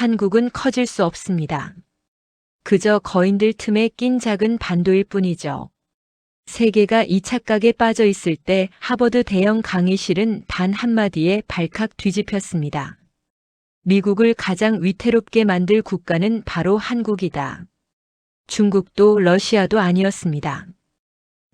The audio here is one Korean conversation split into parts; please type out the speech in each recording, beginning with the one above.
한국은 커질 수 없습니다. 그저 거인들 틈에 낀 작은 반도일 뿐이죠. 세계가 이 착각에 빠져 있을 때 하버드 대형 강의실은 단 한마디에 발칵 뒤집혔습니다. 미국을 가장 위태롭게 만들 국가는 바로 한국이다. 중국도 러시아도 아니었습니다.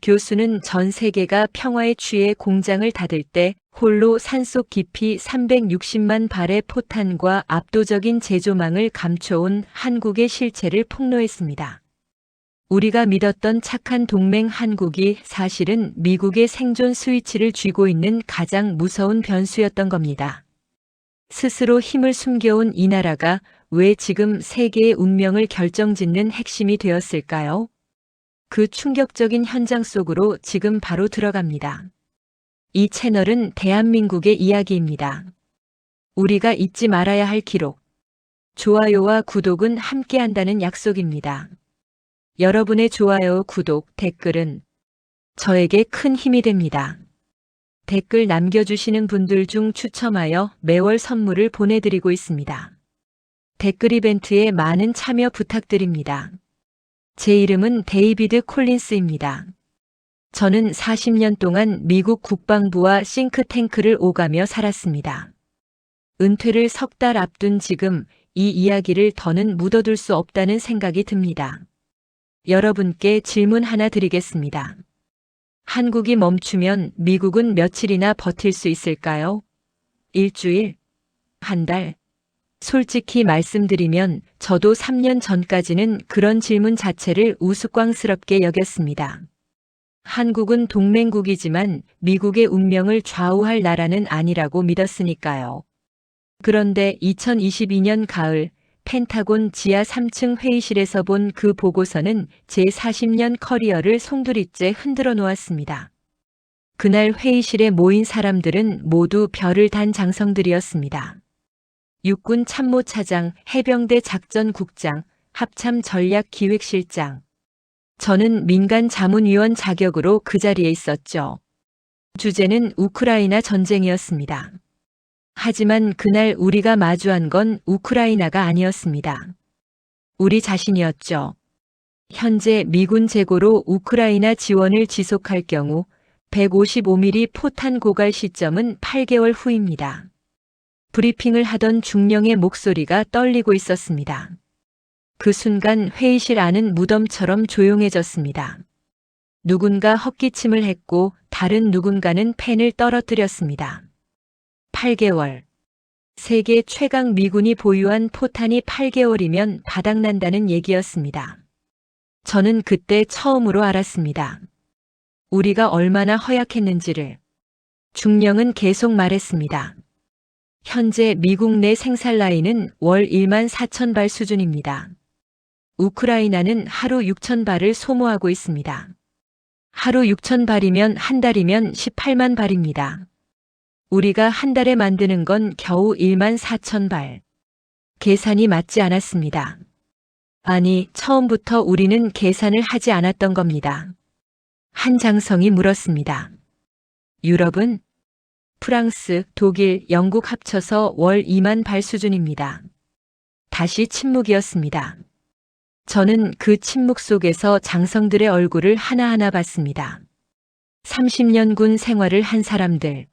교수는 전 세계가 평화에 취해 공장을 닫을 때 홀로 산속 깊이 360만 발의 포탄과 압도적인 제조망을 감춰온 한국의 실체를 폭로했습니다. 우리가 믿었던 착한 동맹 한국이 사실은 미국의 생존 스위치를 쥐고 있는 가장 무서운 변수였던 겁니다. 스스로 힘을 숨겨온 이 나라가 왜 지금 세계의 운명을 결정짓는 핵심이 되었을까요? 그 충격적인 현장 속으로 지금 바로 들어갑니다. 이 채널은 대한민국의 이야기입니다. 우리가 잊지 말아야 할 기록. 좋아요와 구독은 함께한다는 약속입니다. 여러분의 좋아요, 구독, 댓글은 저에게 큰 힘이 됩니다. 댓글 남겨주시는 분들 중 추첨하여 매월 선물을 보내드리고 있습니다. 댓글 이벤트에 많은 참여 부탁드립니다. 제 이름은 데이비드 콜린스입니다. 저는 40년 동안 미국 국방부와 싱크탱크를 오가며 살았습니다. 은퇴를 석 달 앞둔 지금 이 이야기를 더는 묻어둘 수 없다는 생각이 듭니다. 여러분께 질문 하나 드리겠습니다. 한국이 멈추면 미국은 며칠이나 버틸 수 있을까요? 일주일? 한 달? 솔직히 말씀드리면 저도 3년 전까지는 그런 질문 자체를 우스꽝스럽게 여겼습니다. 한국은 동맹국이지만 미국의 운명을 좌우할 나라는 아니라고 믿었으니까요. 그런데 2022년 가을 펜타곤 지하 3층 회의실에서 본 그 보고서는 제 40년 커리어를 송두리째 흔들어 놓았습니다. 그날 회의실에 모인 사람들은 모두 별을 단 장성들이었습니다. 육군 참모차장, 해병대 작전국장, 합참전략기획실장. 저는 민간 자문위원 자격으로 그 자리에 있었죠. 주제는 우크라이나 전쟁이었습니다. 하지만 그날 우리가 마주한 건 우크라이나가 아니었습니다. 우리 자신이었죠. 현재 미군 재고로 우크라이나 지원을 지속할 경우 155mm 포탄 고갈 시점은 8개월 후입니다. 브리핑을 하던 중령의 목소리가 떨리고 있었습니다. 그 순간 회의실 안은 무덤처럼 조용해졌습니다. 누군가 헛기침을 했고 다른 누군가는 펜을 떨어뜨렸습니다. 8개월. 세계 최강 미군이 보유한 포탄이 8개월이면 바닥난다는 얘기였습니다. 저는 그때 처음으로 알았습니다. 우리가 얼마나 허약했는지를. 중령은 계속 말했습니다. 현재 미국 내 생산 라인은 월 1만 4천 발 수준입니다. 우크라이나는 하루 6천 발을 소모하고 있습니다. 하루 6천 발이면 한 달이면 18만 발입니다. 우리가 한 달에 만드는 건 겨우 1만 4천 발. 계산이 맞지 않았습니다. 아니, 처음부터 우리는 계산을 하지 않았던 겁니다. 한 장성이 물었습니다. 유럽은? 프랑스, 독일, 영국 합쳐서 월 2만 발 수준입니다. 다시 침묵이었습니다. 저는 그 침묵 속에서 장성들의 얼굴을 하나하나 봤습니다. 30년 군 생활을 한 사람들,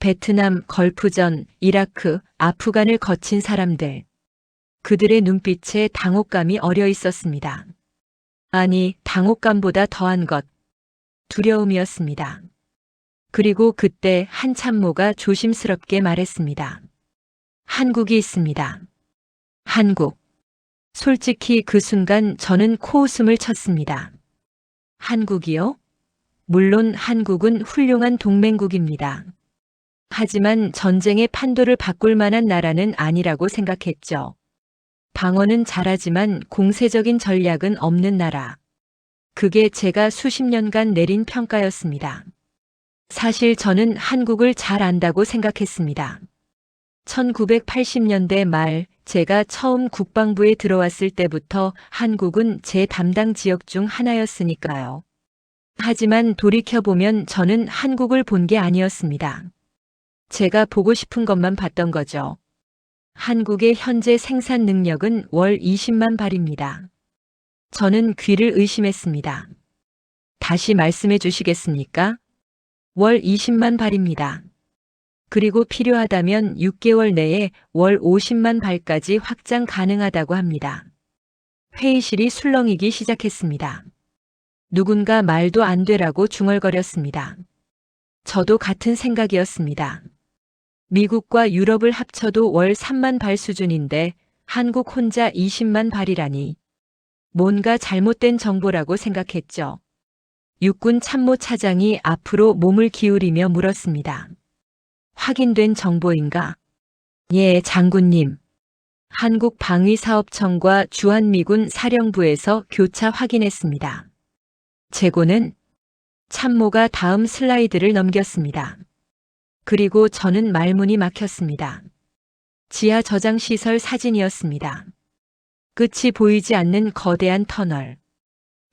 베트남, 걸프전, 이라크, 아프간을 거친 사람들, 그들의 눈빛에 당혹감이 어려 있었습니다. 아니, 당혹감보다 더한 것, 두려움이었습니다. 그리고 그때 한 참모가 조심스럽게 말했습니다. 한국이 있습니다. 한국. 솔직히 그 순간 저는 코웃음을 쳤습니다. 한국이요? 물론 한국은 훌륭한 동맹국입니다. 하지만 전쟁의 판도를 바꿀 만한 나라는 아니라고 생각했죠. 방어는 잘하지만 공세적인 전략은 없는 나라. 그게 제가 수십 년간 내린 평가였습니다. 사실 저는 한국을 잘 안다고 생각했습니다. 1980년대 말 제가 처음 국방부에 들어왔을 때부터 한국은 제 담당 지역 중 하나였으니까요. 하지만 돌이켜보면 저는 한국을 본 게 아니었습니다. 제가 보고 싶은 것만 봤던 거죠. 한국의 현재 생산 능력은 월 20만 발입니다. 저는 귀를 의심했습니다. 다시 말씀해 주시겠습니까? 월 20만 발입니다. 그리고 필요하다면 6개월 내에 월 50만 발까지 확장 가능하다고 합니다. 회의실이 술렁이기 시작했습니다. 누군가 말도 안 되라고 중얼거렸습니다. 저도 같은 생각이었습니다. 미국과 유럽을 합쳐도 월 3만 발 수준인데 한국 혼자 20만 발이라니. 뭔가 잘못된 정보라고 생각했죠. 육군 참모 차장이 앞으로 몸을 기울이며 물었습니다. 확인된 정보인가? 예, 장군님. 한국방위사업청과 주한미군 사령부에서 교차 확인했습니다. 재고는? 참모가 다음 슬라이드를 넘겼습니다. 그리고 저는 말문이 막혔습니다. 지하 저장시설 사진이었습니다. 끝이 보이지 않는 거대한 터널.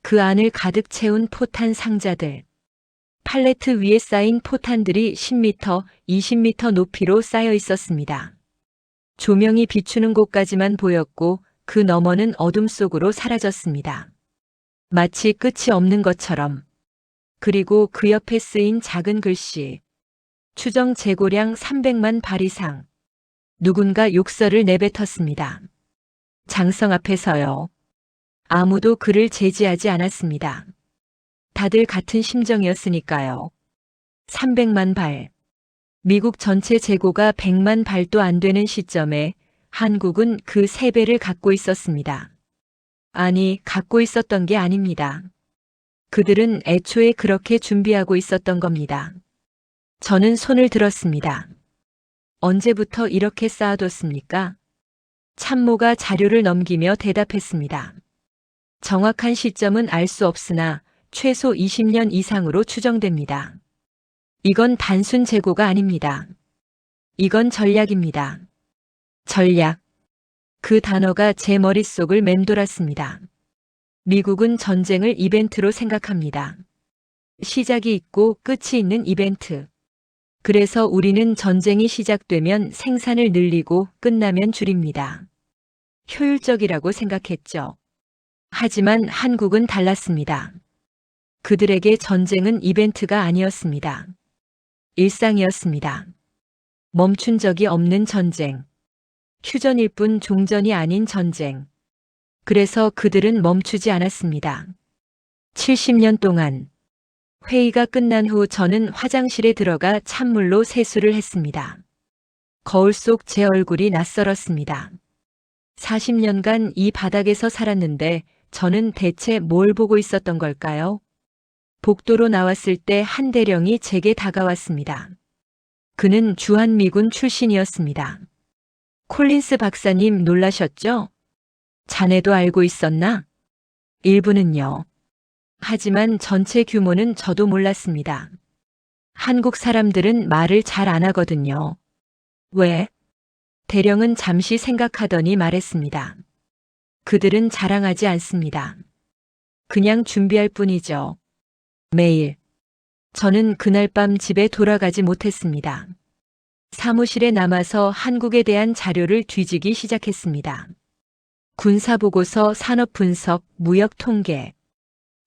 그 안을 가득 채운 포탄 상자들. 팔레트 위에 쌓인 포탄들이 10m, 20m 높이로 쌓여 있었습니다. 조명이 비추는 곳까지만 보였고 그 너머는 어둠 속으로 사라졌습니다. 마치 끝이 없는 것처럼. 그리고 그 옆에 쓰인 작은 글씨. 추정 재고량 300만 발 이상. 누군가 욕설을 내뱉었습니다. 장성 앞에서요. 아무도 그를 제지하지 않았습니다. 다들 같은 심정이었으니까요. 300만 발. 미국 전체 재고가 100만 발도 안 되는 시점에 한국은 그 3배를 갖고 있었습니다. 아니, 갖고 있었던 게 아닙니다. 그들은 애초에 그렇게 준비하고 있었던 겁니다. 저는 손을 들었습니다. 언제부터 이렇게 쌓아뒀습니까? 참모가 자료를 넘기며 대답했습니다. 정확한 시점은 알 수 없으나 최소 20년 이상으로 추정됩니다. 이건 단순 재고가 아닙니다. 이건 전략입니다. 전략. 그 단어가 제 머릿속을 맴돌았습니다. 미국은 전쟁을 이벤트로 생각합니다. 시작이 있고 끝이 있는 이벤트. 그래서 우리는 전쟁이 시작되면 생산을 늘리고 끝나면 줄입니다. 효율적이라고 생각했죠. 하지만 한국은 달랐습니다. 그들에게 전쟁은 이벤트가 아니었습니다. 일상이었습니다. 멈춘 적이 없는 전쟁. 휴전일 뿐 종전이 아닌 전쟁. 그래서 그들은 멈추지 않았습니다. 70년 동안. 회의가 끝난 후 저는 화장실에 들어가 찬물로 세수를 했습니다. 거울 속 제 얼굴이 낯설었습니다. 40년간 이 바닥에서 살았는데 저는 대체 뭘 보고 있었던 걸까요? 복도로 나왔을 때 한 대령이 제게 다가왔습니다. 그는 주한미군 출신이었습니다. 콜린스 박사님 놀라셨죠? 자네도 알고 있었나? 일부는요. 하지만 전체 규모는 저도 몰랐습니다. 한국 사람들은 말을 잘 안 하거든요. 왜? 대령은 잠시 생각하더니 말했습니다. 그들은 자랑하지 않습니다. 그냥 준비할 뿐이죠. 매일. 저는 그날 밤 집에 돌아가지 못했습니다. 사무실에 남아서 한국에 대한 자료를 뒤지기 시작했습니다. 군사보고서, 산업분석, 무역통계,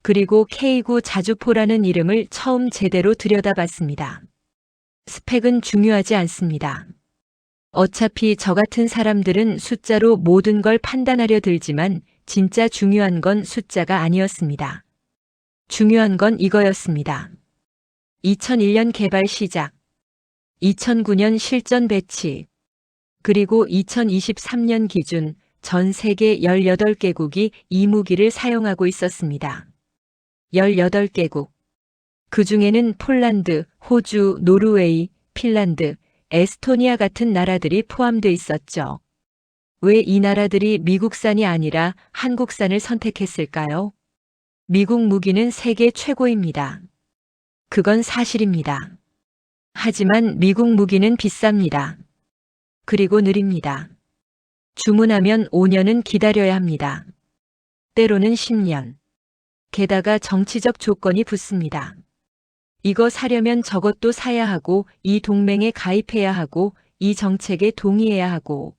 그리고 K9 자주포라는 이름을 처음 제대로 들여다봤습니다. 스펙은 중요하지 않습니다. 어차피 저 같은 사람들은 숫자로 모든 걸 판단하려 들지만 진짜 중요한 건 숫자가 아니었습니다. 중요한 건 이거였습니다. 2001년 개발 시작, 2009년 실전 배치, 그리고 2023년 기준 전 세계 18개국이 이 무기를 사용하고 있었습니다. 18개국. 그 중에는 폴란드, 호주, 노르웨이, 핀란드, 에스토니아 같은 나라들이 포함돼 있었죠. 왜 이 나라들이 미국산이 아니라 한국산을 선택했을까요? 미국 무기는 세계 최고입니다. 그건 사실입니다. 하지만 미국 무기는 비쌉니다. 그리고 느립니다. 주문하면 5년은 기다려야 합니다. 때로는 10년. 게다가 정치적 조건이 붙습니다. 이거 사려면 저것도 사야 하고 이 동맹에 가입해야 하고 이 정책에 동의해야 하고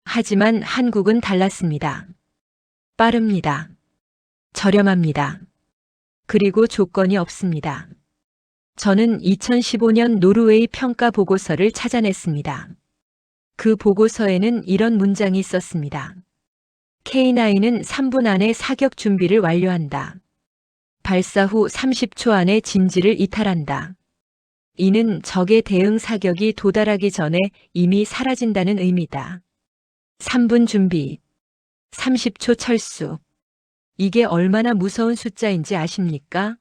하지만 한국은 달랐습니다. 빠릅니다. 저렴합니다. 그리고 조건이 없습니다. 저는 2015년 노르웨이 평가 보고서를 찾아냈습니다. 그 보고서에는 이런 문장이 있었습니다. K9은 3분 안에 사격 준비를 완료한다. 발사 후 30초 안에 진지를 이탈한다. 이는 적의 대응 사격이 도달하기 전에 이미 사라진다는 의미다. 3분 준비, 30초 철수. 이게 얼마나 무서운 숫자인지 아십니까?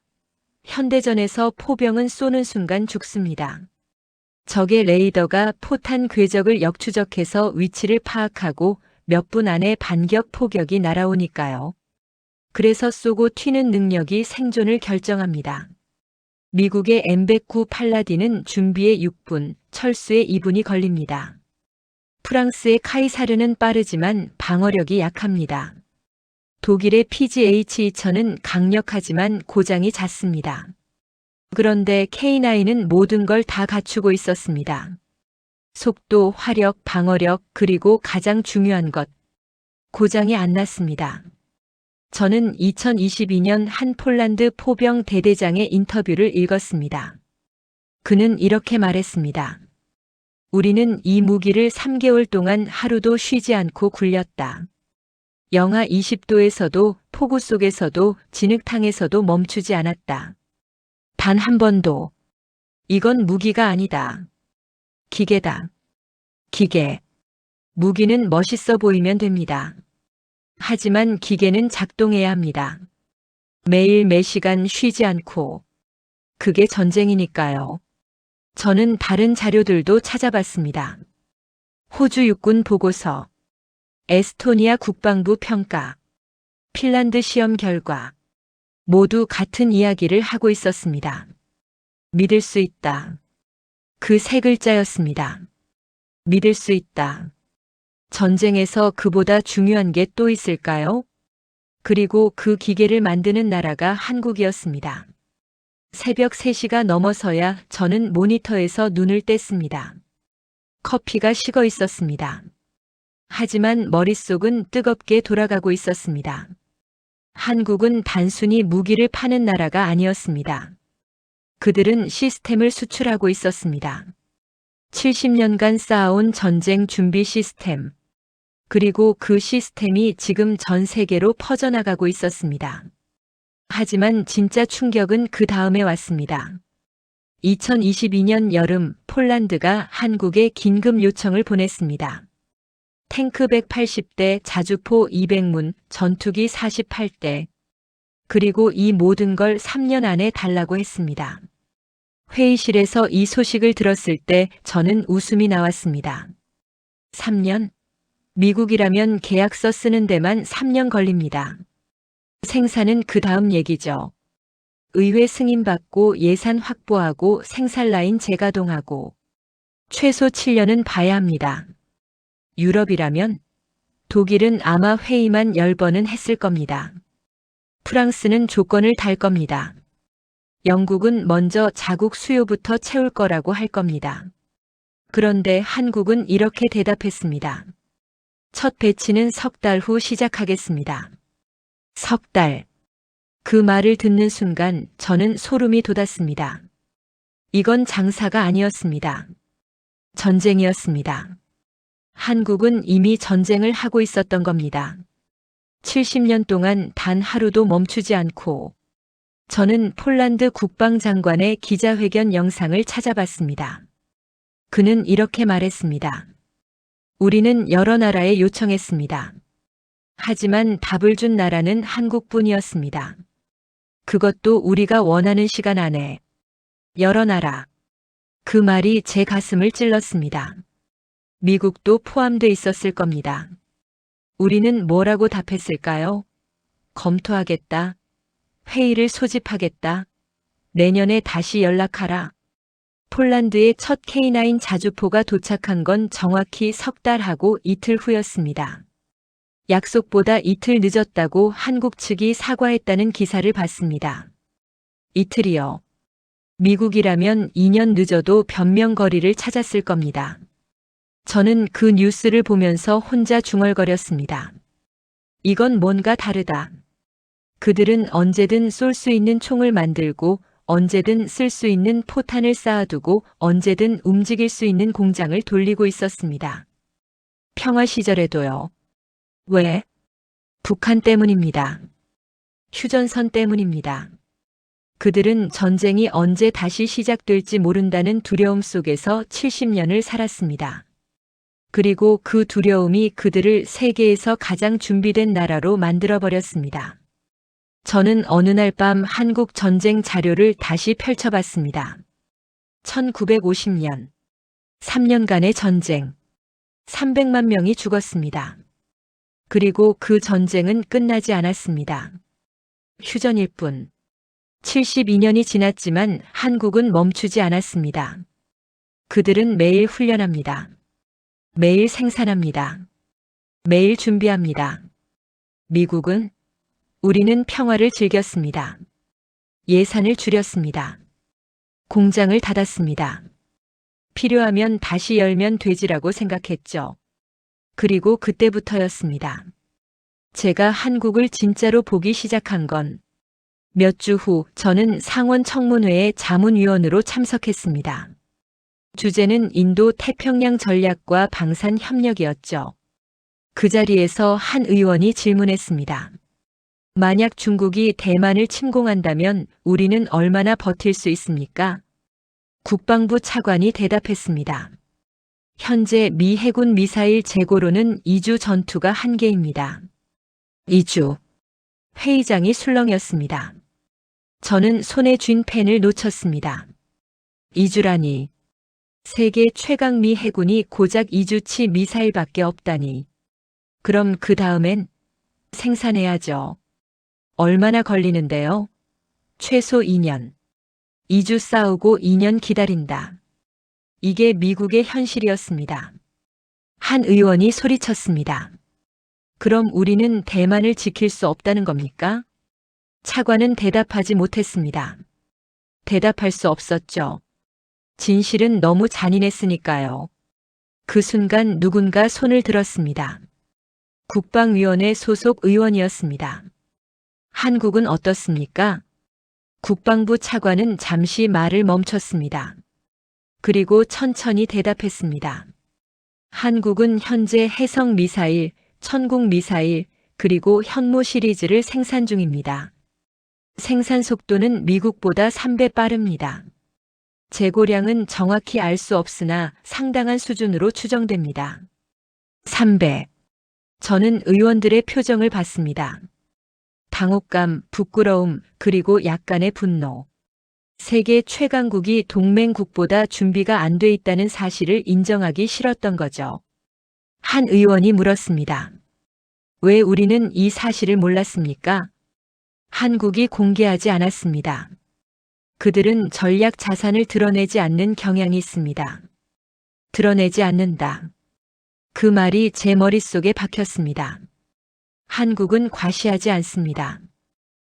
현대전에서 포병은 쏘는 순간 죽습니다. 적의 레이더가 포탄 궤적을 역추적해서 위치를 파악하고 몇 분 안에 반격 포격이 날아오니까요. 그래서 쏘고 튀는 능력이 생존을 결정합니다. 미국의 M109 팔라딘은 준비에 6분, 철수에 2분이 걸립니다. 프랑스의 카이사르는 빠르지만 방어력이 약합니다. 독일의 PGH-2000은 강력하지만 고장이 잦습니다. 그런데 K9은 모든 걸 다 갖추고 있었습니다. 속도, 화력, 방어력, 그리고 가장 중요한 것, 고장이 안 났습니다. 저는 2022년 한 폴란드 포병 대대장의 인터뷰를 읽었습니다. 그는 이렇게 말했습니다. 우리는 이 무기를 3개월 동안 하루도 쉬지 않고 굴렸다. 영하 20도에서도 폭우 속에서도 진흙탕에서도 멈추지 않았다. 단 한 번도. 이건 무기가 아니다. 기계다. 기계. 무기는 멋있어 보이면 됩니다. 하지만 기계는 작동해야 합니다. 매일 매시간 쉬지 않고. 그게 전쟁이니까요. 저는 다른 자료들도 찾아봤습니다. 호주 육군 보고서, 에스토니아 국방부 평가, 핀란드 시험 결과, 모두 같은 이야기를 하고 있었습니다. 믿을 수 있다. 그 세 글자였습니다. 믿을 수 있다. 전쟁에서 그보다 중요한 게 또 있을까요? 그리고 그 기계를 만드는 나라가 한국이었습니다. 새벽 3시가 넘어서야 저는 모니터에서 눈을 뗐습니다. 커피가 식어 있었습니다. 하지만 머릿속은 뜨겁게 돌아가고 있었습니다. 한국은 단순히 무기를 파는 나라가 아니었습니다. 그들은 시스템을 수출하고 있었습니다. 70년간 쌓아온 전쟁 준비 시스템. 그리고 그 시스템이 지금 전 세계로 퍼져나가고 있었습니다. 하지만 진짜 충격은 그 다음에 왔습니다. 2022년 여름 폴란드가 한국에 긴급 요청을 보냈습니다. 탱크 180대, 자주포 200문, 전투기 48대. 그리고 이 모든 걸 3년 안에 달라고 했습니다. 회의실에서 이 소식을 들었을 때 저는 웃음이 나왔습니다. 3년? 미국이라면 계약서 쓰는 데만 3년 걸립니다. 생산은 그 다음 얘기죠. 의회 승인받고 예산 확보하고 생산 라인 재가동하고 최소 7년은 봐야 합니다. 유럽이라면 독일은 아마 회의만 10번은 했을 겁니다. 프랑스는 조건을 달 겁니다. 영국은 먼저 자국 수요부터 채울 거라고 할 겁니다. 그런데 한국은 이렇게 대답했습니다. 첫 배치는 석 달 후 시작하겠습니다. 석 달. 그 말을 듣는 순간 저는 소름이 돋았습니다. 이건 장사가 아니었습니다. 전쟁이었습니다. 한국은 이미 전쟁을 하고 있었던 겁니다. 70년 동안 단 하루도 멈추지 않고. 저는 폴란드 국방장관의 기자회견 영상을 찾아봤습니다. 그는 이렇게 말했습니다. 우리는 여러 나라에 요청했습니다. 하지만 답을 준 나라는 한국뿐이었습니다. 그것도 우리가 원하는 시간 안에. 여러 나라. 그 말이 제 가슴을 찔렀습니다. 미국도 포함돼 있었을 겁니다. 우리는 뭐라고 답했을까요? 검토하겠다. 회의를 소집하겠다. 내년에 다시 연락하라. 폴란드의 첫 K9 자주포가 도착한 건 정확히 석 달하고 이틀 후였습니다. 약속보다 이틀 늦었다고 한국 측이 사과했다는 기사를 봤습니다. 이틀이요. 미국이라면 2년 늦어도 변명거리를 찾았을 겁니다. 저는 그 뉴스를 보면서 혼자 중얼거렸습니다. 이건 뭔가 다르다. 그들은 언제든 쏠 수 있는 총을 만들고 언제든 쓸 수 있는 포탄을 쌓아두고 언제든 움직일 수 있는 공장을 돌리고 있었습니다. 평화 시절에도요. 왜? 북한 때문입니다. 휴전선 때문입니다. 그들은 전쟁이 언제 다시 시작될지 모른다는 두려움 속에서 70년을 살았습니다. 그리고 그 두려움이 그들을 세계에서 가장 준비된 나라로 만들어버렸습니다. 저는 어느 날 밤 한국 전쟁 자료를 다시 펼쳐봤습니다. 1950년, 3년간의 전쟁, 300만 명이 죽었습니다. 그리고 그 전쟁은 끝나지 않았습니다. 휴전일 뿐. 72년이 지났지만 한국은 멈추지 않았습니다. 그들은 매일 훈련합니다. 매일 생산합니다. 매일 준비합니다. 미국은 우리는 평화를 즐겼습니다. 예산을 줄였습니다. 공장을 닫았습니다. 필요하면 다시 열면 되지라고 생각했죠. 그리고 그때부터였습니다. 제가 한국을 진짜로 보기 시작한 건 몇 주 후 저는 상원 청문회에 자문위원으로 참석했습니다. 주제는 인도 태평양 전략과 방산 협력이었죠. 그 자리에서 한 의원이 질문했습니다. 만약 중국이 대만을 침공한다면 우리는 얼마나 버틸 수 있습니까? 국방부 차관이 대답했습니다. 현재 미 해군 미사일 재고로는 2주 전투가 한계입니다. 2주. 회의장이 술렁였습니다. 저는 손에 쥔 펜을 놓쳤습니다. 2주라니. 세계 최강 미 해군이 고작 2주치 미사일밖에 없다니. 그럼 그 다음엔 생산해야죠. 얼마나 걸리는데요? 최소 2년. 2주 싸우고 2년 기다린다. 이게 미국의 현실이었습니다. 한 의원이 소리쳤습니다. 그럼 우리는 대만을 지킬 수 없다는 겁니까? 차관은 대답하지 못했습니다. 대답할 수 없었죠. 진실은 너무 잔인했으니까요. 그 순간 누군가 손을 들었습니다. 국방위원회 소속 의원이었습니다. 한국은 어떻습니까? 국방부 차관은 잠시 말을 멈췄습니다. 그리고 천천히 대답했습니다. 한국은 현재 해성 미사일, 천궁 미사일, 그리고 현무 시리즈를 생산 중입니다. 생산 속도는 미국보다 3배 빠릅니다. 재고량은 정확히 알 수 없으나 상당한 수준으로 추정됩니다. 3배. 저는 의원들의 표정을 봤습니다. 당혹감, 부끄러움, 그리고 약간의 분노. 세계 최강국이 동맹국보다 준비가 안 돼 있다는 사실을 인정하기 싫었던 거죠. 한 의원이 물었습니다. 왜 우리는 이 사실을 몰랐습니까? 한국이 공개하지 않았습니다. 그들은 전략 자산을 드러내지 않는 경향이 있습니다. 드러내지 않는다. 그 말이 제 머릿속에 박혔습니다. 한국은 과시하지 않습니다.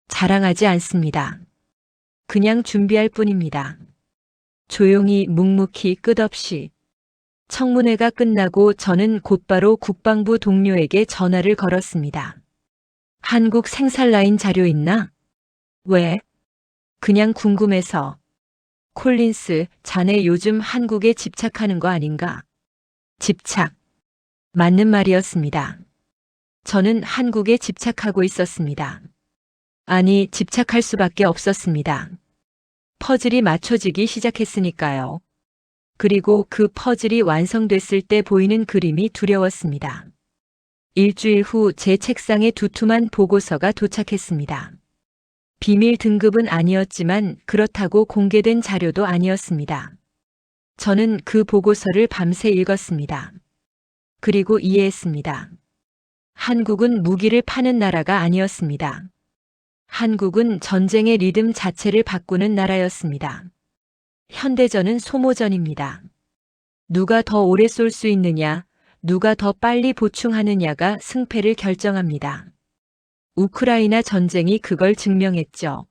자랑하지 않습니다. 그냥 준비할 뿐입니다. 조용히 묵묵히 끝없이. 청문회가 끝나고 저는 곧바로 국방부 동료에게 전화를 걸었습니다. 한국 생산 라인 자료 있나? 왜? 그냥 궁금해서. 콜린스, 자네 요즘 한국에 집착하는 거 아닌가? 집착. 맞는 말이었습니다. 저는 한국에 집착하고 있었습니다. 아니, 집착할 수밖에 없었습니다. 퍼즐이 맞춰지기 시작했으니까요. 그리고 그 퍼즐이 완성됐을 때 보이는 그림이 두려웠습니다. 일주일 후 제 책상에 두툼한 보고서가 도착했습니다. 비밀 등급은 아니었지만 그렇다고 공개된 자료도 아니었습니다. 저는 그 보고서를 밤새 읽었습니다. 그리고 이해했습니다. 한국은 무기를 파는 나라가 아니었습니다. 한국은 전쟁의 리듬 자체를 바꾸는 나라였습니다. 현대전은 소모전입니다. 누가 더 오래 쏠 수 있느냐, 누가 더 빨리 보충하느냐가 승패를 결정합니다. 우크라이나 전쟁이 그걸 증명했죠.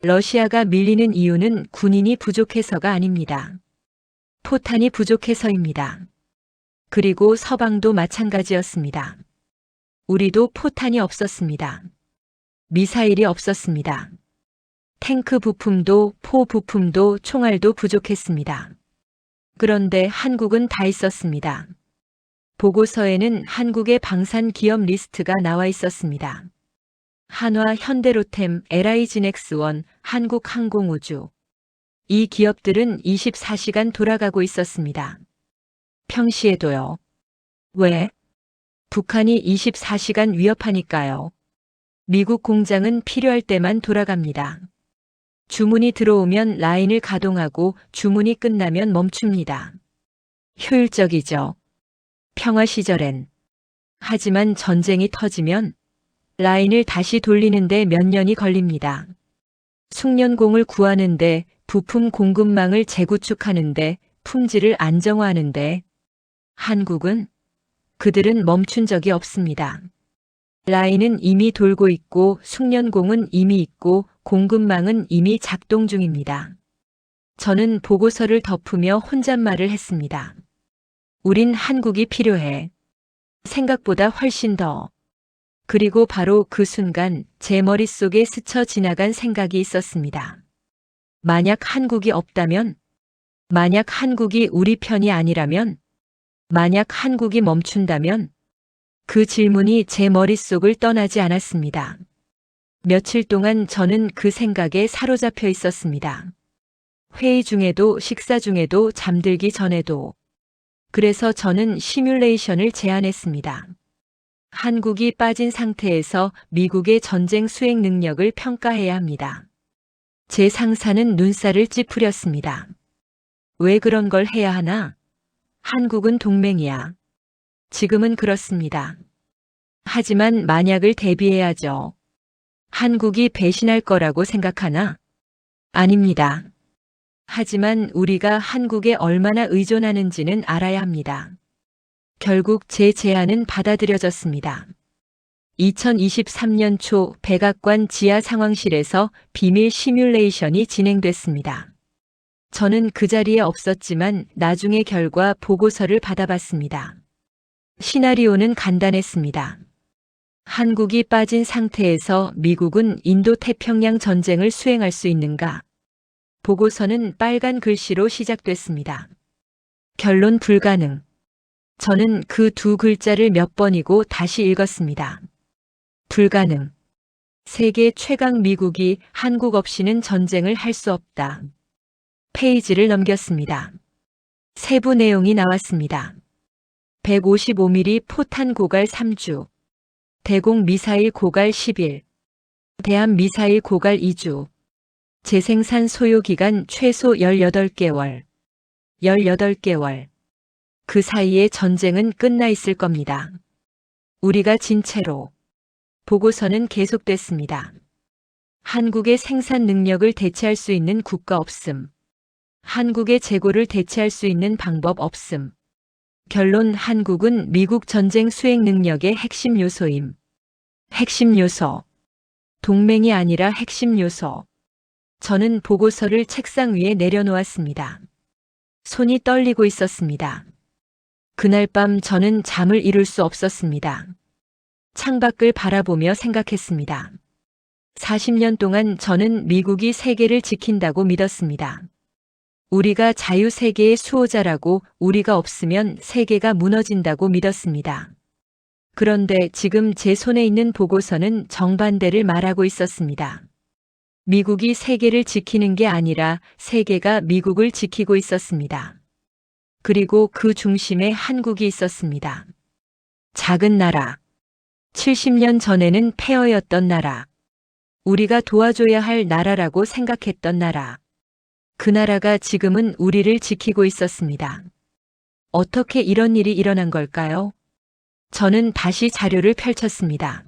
러시아가 밀리는 이유는 군인이 부족해서가 아닙니다. 포탄이 부족해서입니다. 그리고 서방도 마찬가지였습니다. 우리도 포탄이 없었습니다. 미사일이 없었습니다. 탱크 부품도 포 부품도 총알도 부족했습니다. 그런데 한국은 다 있었습니다. 보고서에는 한국의 방산 기업 리스트가 나와 있었습니다. 한화, 현대로템, LI진엑스원, 한국항공우주. 이 기업들은 24시간 돌아가고 있었습니다. 평시에도요. 왜? 북한이 24시간 위협하니까요. 미국 공장은 필요할 때만 돌아갑니다. 주문이 들어오면 라인을 가동하고 주문이 끝나면 멈춥니다. 효율적이죠. 평화 시절엔. 하지만 전쟁이 터지면 라인을 다시 돌리는데 몇 년이 걸립니다. 숙련공을 구하는데, 부품 공급망을 재구축하는데, 품질을 안정화하는데, 한국은 그들은 멈춘 적이 없습니다. 라인은 이미 돌고 있고 숙련공은 이미 있고 공급망은 이미 작동 중입니다. 저는 보고서를 덮으며 혼잣말을 했습니다. 우린 한국이 필요해. 생각보다 훨씬 더. 그리고 바로 그 순간 제 머릿속에 스쳐 지나간 생각이 있었습니다. 만약 한국이 없다면? 만약 한국이 우리 편이 아니라면? 만약 한국이 멈춘다면? 그 질문이 제 머릿속을 떠나지 않았습니다. 며칠 동안 저는 그 생각에 사로잡혀 있었습니다. 회의 중에도 식사 중에도 잠들기 전에도. 그래서 저는 시뮬레이션을 제안했습니다. 한국이 빠진 상태에서 미국의 전쟁 수행 능력을 평가해야 합니다. 제 상사는 눈살을 찌푸렸습니다. 왜 그런 걸 해야 하나? 한국은 동맹이야. 지금은 그렇습니다. 하지만 만약을 대비해야죠. 한국이 배신할 거라고 생각하나? 아닙니다. 하지만 우리가 한국에 얼마나 의존하는지는 알아야 합니다. 결국 제 제안은 받아들여졌습니다. 2023년 초 백악관 지하 상황실에서 비밀 시뮬레이션이 진행됐습니다. 저는 그 자리에 없었지만 나중에 결과 보고서를 받아봤습니다. 시나리오는 간단했습니다. 한국이 빠진 상태에서 미국은 인도-태평양 전쟁을 수행할 수 있는가? 보고서는 빨간 글씨로 시작됐습니다. 결론 불가능. 저는 그 두 글자를 몇 번이고 다시 읽었습니다. 불가능. 세계 최강 미국이 한국 없이는 전쟁을 할 수 없다. 페이지를 넘겼습니다. 세부 내용이 나왔습니다. 155mm 포탄 고갈 3주. 대공 미사일 고갈 10일. 대함 미사일 고갈 2주. 재생산 소요기간 최소 18개월. 18개월. 그 사이에 전쟁은 끝나 있을 겁니다. 우리가 진 채로. 보고서는 계속됐습니다. 한국의 생산 능력을 대체할 수 있는 국가 없음. 한국의 재고를 대체할 수 있는 방법 없음. 결론 한국은 미국 전쟁 수행 능력의 핵심 요소임. 핵심 요소. 동맹이 아니라 핵심 요소. 저는 보고서를 책상 위에 내려놓았습니다. 손이 떨리고 있었습니다. 그날 밤 저는 잠을 이룰 수 없었습니다. 창밖을 바라보며 생각했습니다. 40년 동안 저는 미국이 세계를 지킨다고 믿었습니다. 우리가 자유세계의 수호자라고, 우리가 없으면 세계가 무너진다고 믿었습니다. 그런데 지금 제 손에 있는 보고서는 정반대를 말하고 있었습니다. 미국이 세계를 지키는 게 아니라 세계가 미국을 지키고 있었습니다. 그리고 그 중심에 한국이 있었습니다. 작은 나라. 70년 전에는 폐허였던 나라. 우리가 도와줘야 할 나라라고 생각했던 나라. 그 나라가 지금은 우리를 지키고 있었습니다. 어떻게 이런 일이 일어난 걸까요? 저는 다시 자료를 펼쳤습니다.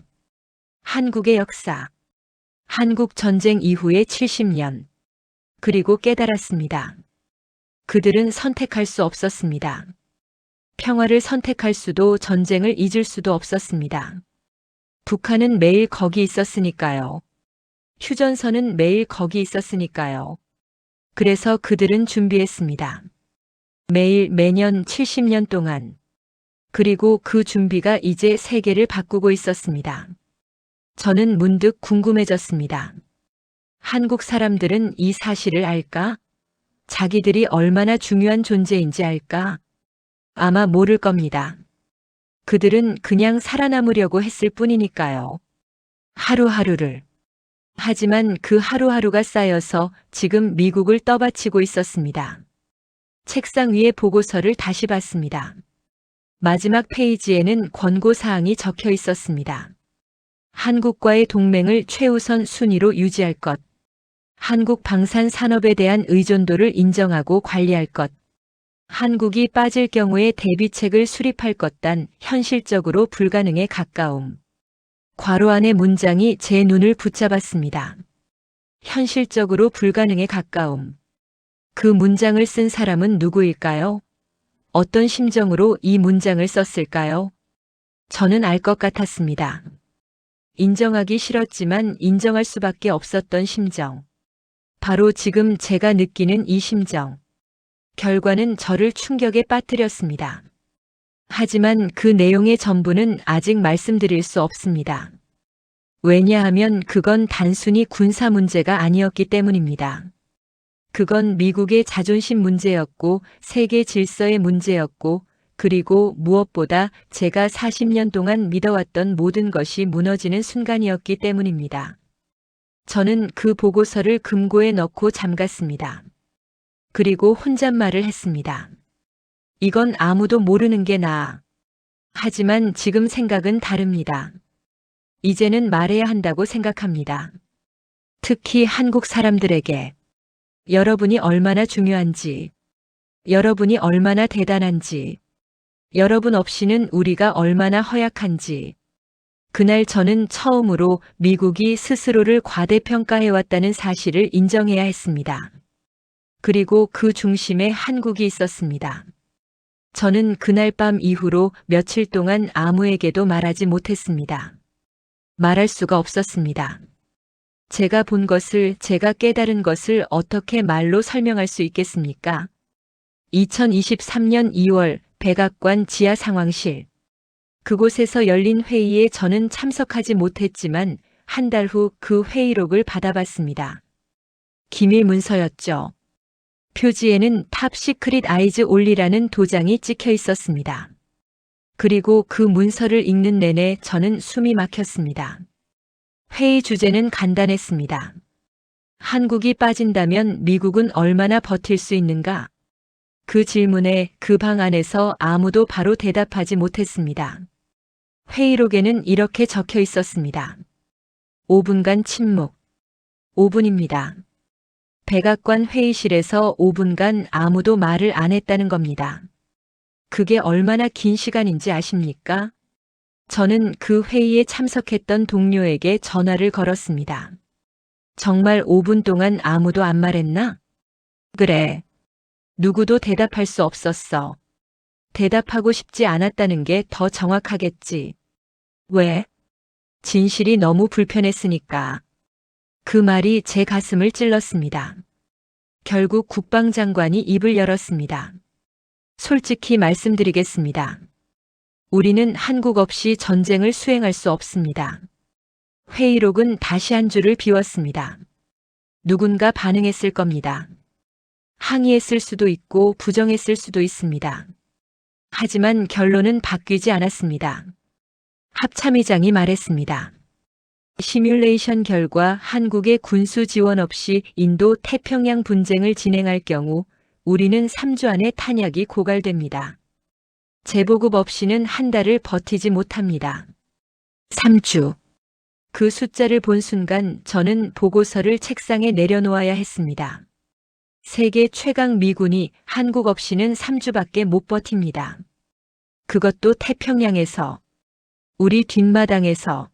한국의 역사. 한국 전쟁 이후의 70년. 그리고 깨달았습니다. 그들은 선택할 수 없었습니다. 평화를 선택할 수도 전쟁을 잊을 수도 없었습니다. 북한은 매일 거기 있었으니까요. 휴전선은 매일 거기 있었으니까요. 그래서 그들은 준비했습니다. 매일 매년 70년 동안 그리고 그 준비가 이제 세계를 바꾸고 있었습니다. 저는 문득 궁금해졌습니다. 한국 사람들은 이 사실을 알까? 자기들이 얼마나 중요한 존재인지 알까? 아마 모를 겁니다. 그들은 그냥 살아남으려고 했을 뿐이니까요. 하루하루를. 하지만 그 하루하루가 쌓여서 지금 미국을 떠받치고 있었습니다. 책상 위에 보고서를 다시 봤습니다. 마지막 페이지에는 권고사항이 적혀 있었습니다. 한국과의 동맹을 최우선 순위로 유지할 것. 한국 방산 산업에 대한 의존도를 인정하고 관리할 것. 한국이 빠질 경우에 대비책을 수립할 것. 단 현실적으로 불가능에 가까움. 괄호 안의 문장이 제 눈을 붙잡았습니다. 현실적으로 불가능에 가까움. 그 문장을 쓴 사람은 누구일까요? 어떤 심정으로 이 문장을 썼을까요? 저는 알 것 같았습니다. 인정하기 싫었지만 인정할 수밖에 없었던 심정. 바로 지금 제가 느끼는 이 심정. 결과는 저를 충격에 빠뜨렸습니다. 하지만 그 내용의 전부는 아직 말씀드릴 수 없습니다. 왜냐하면 그건 단순히 군사 문제가 아니었기 때문입니다. 그건 미국의 자존심 문제였고 세계 질서의 문제였고 그리고 무엇보다 제가 40년 동안 믿어왔던 모든 것이 무너지는 순간이었기 때문입니다. 저는 그 보고서를 금고에 넣고 잠갔습니다. 그리고 혼잣말을 했습니다. 이건 아무도 모르는 게 나아. 하지만 지금 생각은 다릅니다. 이제는 말해야 한다고 생각합니다. 특히 한국 사람들에게. 여러분이 얼마나 중요한지, 여러분이 얼마나 대단한지, 여러분 없이는 우리가 얼마나 허약한지. 그날 저는 처음으로 미국이 스스로를 과대평가해왔다는 사실을 인정해야 했습니다. 그리고 그 중심에 한국이 있었습니다. 저는 그날 밤 이후로 며칠 동안 아무에게도 말하지 못했습니다. 말할 수가 없었습니다. 제가 본 것을, 제가 깨달은 것을 어떻게 말로 설명할 수 있겠습니까? 2023년 2월 백악관 지하 상황실. 그곳에서 열린 회의에 저는 참석하지 못했지만 한 달 후 그 회의록을 받아봤습니다. 기밀 문서였죠. 표지에는 탑 시크릿 아이즈 올리라는 도장이 찍혀 있었습니다. 그리고 그 문서를 읽는 내내 저는 숨이 막혔습니다. 회의 주제는 간단했습니다. 한국이 빠진다면 미국은 얼마나 버틸 수 있는가? 그 질문에 그 방 안에서 아무도 바로 대답하지 못했습니다. 회의록에는 이렇게 적혀 있었습니다. 5분간 침묵. 5분입니다. 백악관 회의실에서 5분간 아무도 말을 안 했다는 겁니다. 그게 얼마나 긴 시간인지 아십니까? 저는 그 회의에 참석했던 동료에게 전화를 걸었습니다. 정말 5분 동안 아무도 안 말했나? 그래. 누구도 대답할 수 없었어. 대답하고 싶지 않았다는 게 더 정확하겠지. 왜? 진실이 너무 불편했으니까. 그 말이 제 가슴을 찔렀습니다. 결국 국방장관이 입을 열었습니다. 솔직히 말씀드리겠습니다. 우리는 한국 없이 전쟁을 수행할 수 없습니다. 회의록은 다시 한 줄을 비웠습니다. 누군가 반응했을 겁니다. 항의했을 수도 있고 부정했을 수도 있습니다. 하지만 결론은 바뀌지 않았습니다. 합참의장이 말했습니다. 시뮬레이션 결과 한국의 군수 지원 없이 인도 태평양 분쟁을 진행할 경우 우리는 3주 안에 탄약이 고갈됩니다. 재보급 없이는 한 달을 버티지 못합니다. 3주. 그 숫자를 본 순간 저는 보고서를 책상에 내려놓아야 했습니다. 세계 최강 미군이 한국 없이는 3주밖에 못 버팁니다. 그것도 태평양에서, 우리 뒷마당에서.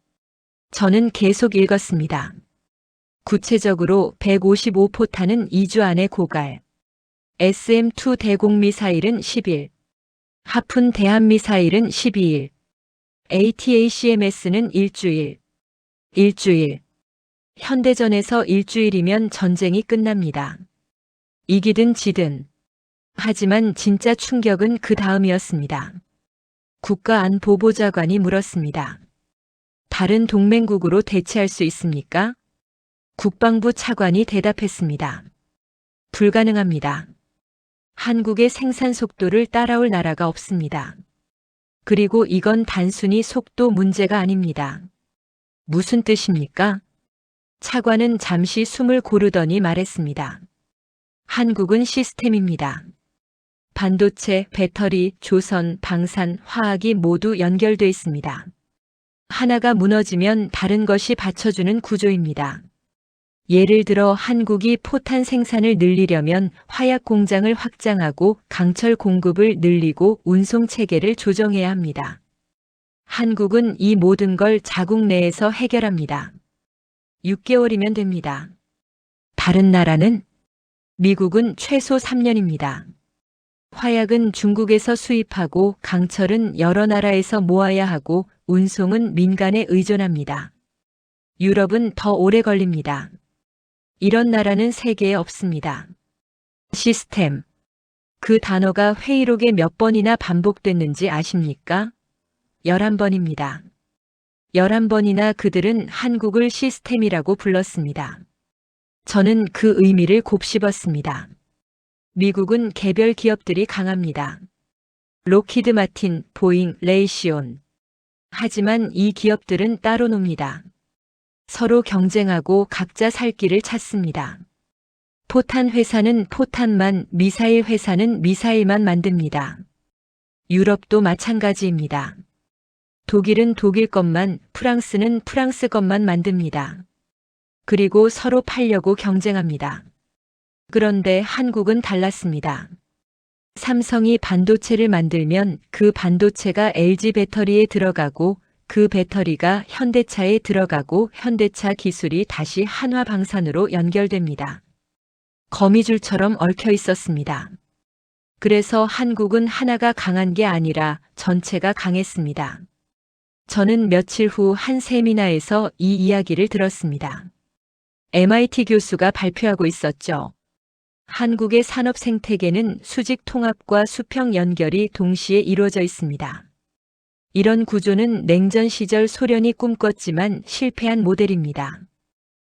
저는 계속 읽었습니다. 구체적으로 155포탄은 2주 안에 고갈. SM-2 대공미사일은 10일. 하푼 대한미사일은 12일. ATACMS는 일주일. 일주일. 현대전에서 일주일이면 전쟁이 끝납니다. 이기든 지든. 하지만 진짜 충격은 그 다음이었습니다. 국가안보보좌관이 물었습니다. 다른 동맹국으로 대치할 수 있습니까? 국방부 차관이 대답했습니다. 불가능합니다. 한국의 생산 속도를 따라올 나라가 없습니다. 그리고 이건 단순히 속도 문제가 아닙니다. 무슨 뜻입니까? 차관은 잠시 숨을 고르더니 말했습니다. 한국은 시스템입니다. 반도체, 배터리, 조선, 방산, 화학이 모두 연결돼 있습니다. 하나가 무너지면 다른 것이 받쳐주는 구조입니다. 예를 들어 한국이 포탄 생산을 늘리려면 화약 공장을 확장하고 강철 공급을 늘리고 운송 체계를 조정해야 합니다. 한국은 이 모든 걸 자국 내에서 해결합니다. 6개월이면 됩니다. 다른 나라는? 미국은 최소 3년입니다. 화약은 중국에서 수입하고 강철은 여러 나라에서 모아야 하고 운송은 민간에 의존합니다. 유럽은 더 오래 걸립니다. 이런 나라는 세계에 없습니다. 시스템. 그 단어가 회의록에 몇 번이나 반복됐는지 아십니까? 11번입니다. 11번이나 그들은 한국을 시스템이라고 불렀습니다. 저는 그 의미를 곱씹었습니다. 미국은 개별 기업들이 강합니다. 록히드 마틴, 보잉, 레이시온. 하지만 이 기업들은 따로 놉니다. 서로 경쟁하고 각자 살 길을 찾습니다. 포탄 회사는 포탄만, 미사일 회사는 미사일만 만듭니다. 유럽도 마찬가지입니다. 독일은 독일 것만, 프랑스는 프랑스 것만 만듭니다. 그리고 서로 팔려고 경쟁합니다. 그런데 한국은 달랐습니다. 삼성이 반도체를 만들면 그 반도체가 LG 배터리에 들어가고 그 배터리가 현대차에 들어가고 현대차 기술이 다시 한화방산으로 연결됩니다. 거미줄처럼 얽혀 있었습니다. 그래서 한국은 하나가 강한 게 아니라 전체가 강했습니다. 저는 며칠 후 한 세미나에서 이 이야기를 들었습니다. MIT 교수가 발표하고 있었죠. 한국의 산업 생태계는 수직 통합과 수평 연결이 동시에 이루어져 있습니다. 이런 구조는 냉전 시절 소련이 꿈꿨지만 실패한 모델입니다.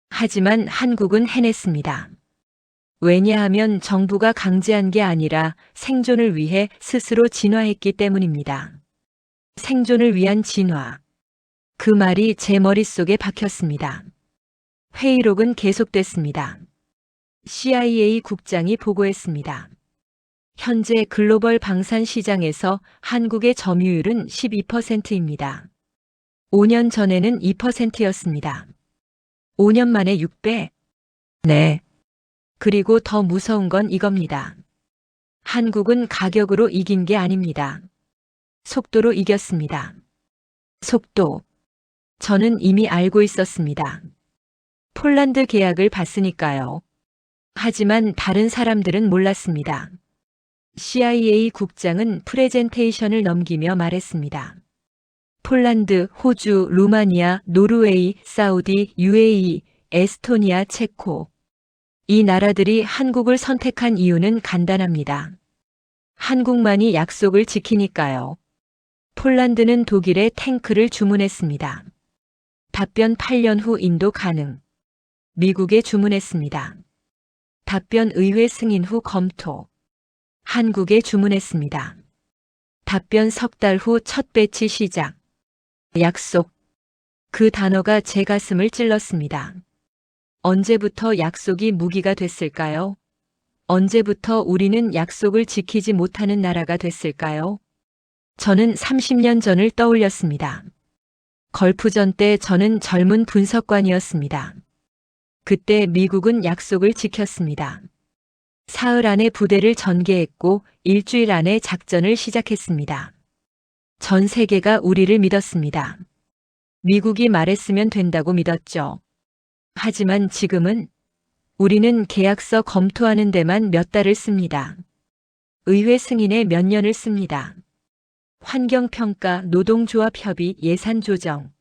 하지만 한국은 해냈습니다. 왜냐하면 정부가 강제한 게 아니라 생존을 위해 스스로 진화했기 때문입니다. 생존을 위한 진화. 그 말이 제 머릿속에 박혔습니다. 회의록은 계속됐습니다. CIA 국장이 보고했습니다. 현재 글로벌 방산 시장에서 한국의 점유율은 12%입니다. 5년 전에는 2%였습니다. 5년 만에 6배? 네. 그리고 더 무서운 건 이겁니다. 한국은 가격으로 이긴 게 아닙니다. 속도로 이겼습니다. 속도. 저는 이미 알고 있었습니다. 폴란드 계약을 봤으니까요. 하지만 다른 사람들은 몰랐습니다. CIA 국장은 프레젠테이션을 넘기며 말했습니다. 폴란드, 호주, 루마니아, 노르웨이, 사우디, UAE, 에스토니아, 체코. 이 나라들이 한국을 선택한 이유는 간단합니다. 한국만이 약속을 지키니까요. 폴란드는 독일에 탱크를 주문했습니다. 답변 8년 후 인도 가능. 미국에 주문했습니다. 답변 의회 승인 후 검토. 한국에 주문했습니다. 답변 석 달 후 첫 배치 시작. 약속. 그 단어가 제 가슴을 찔렀습니다. 언제부터 약속이 무기가 됐을까요? 언제부터 우리는 약속을 지키지 못하는 나라가 됐을까요? 저는 30년 전을 떠올렸습니다. 걸프전 때 저는 젊은 분석관이었습니다. 그때 미국은 약속을 지켰습니다. 사흘 안에 부대를 전개했고 일주일 안에 작전을 시작했습니다. 전 세계가 우리를 믿었습니다. 미국이 말했으면 된다고 믿었죠. 하지만 지금은 우리는 계약서 검토하는 데만 몇 달을 씁니다. 의회 승인에 몇 년을 씁니다. 환경평가, 노동조합 협의, 예산 조정.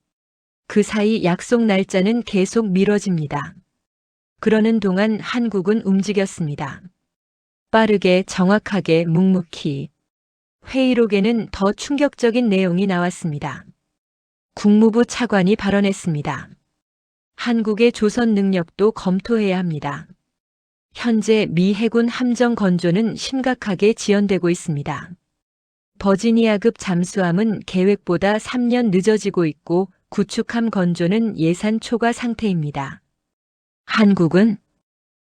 그 사이 약속 날짜는 계속 미뤄집니다. 그러는 동안 한국은 움직였습니다. 빠르게, 정확하게, 묵묵히. 회의록에는 더 충격적인 내용이 나왔습니다. 국무부 차관이 발언했습니다. 한국의 조선 능력도 검토해야 합니다. 현재 미 해군 함정 건조는 심각하게 지연되고 있습니다. 버지니아급 잠수함은 계획보다 3년 늦어지고 있고 구축함 건조는 예산 초과 상태입니다.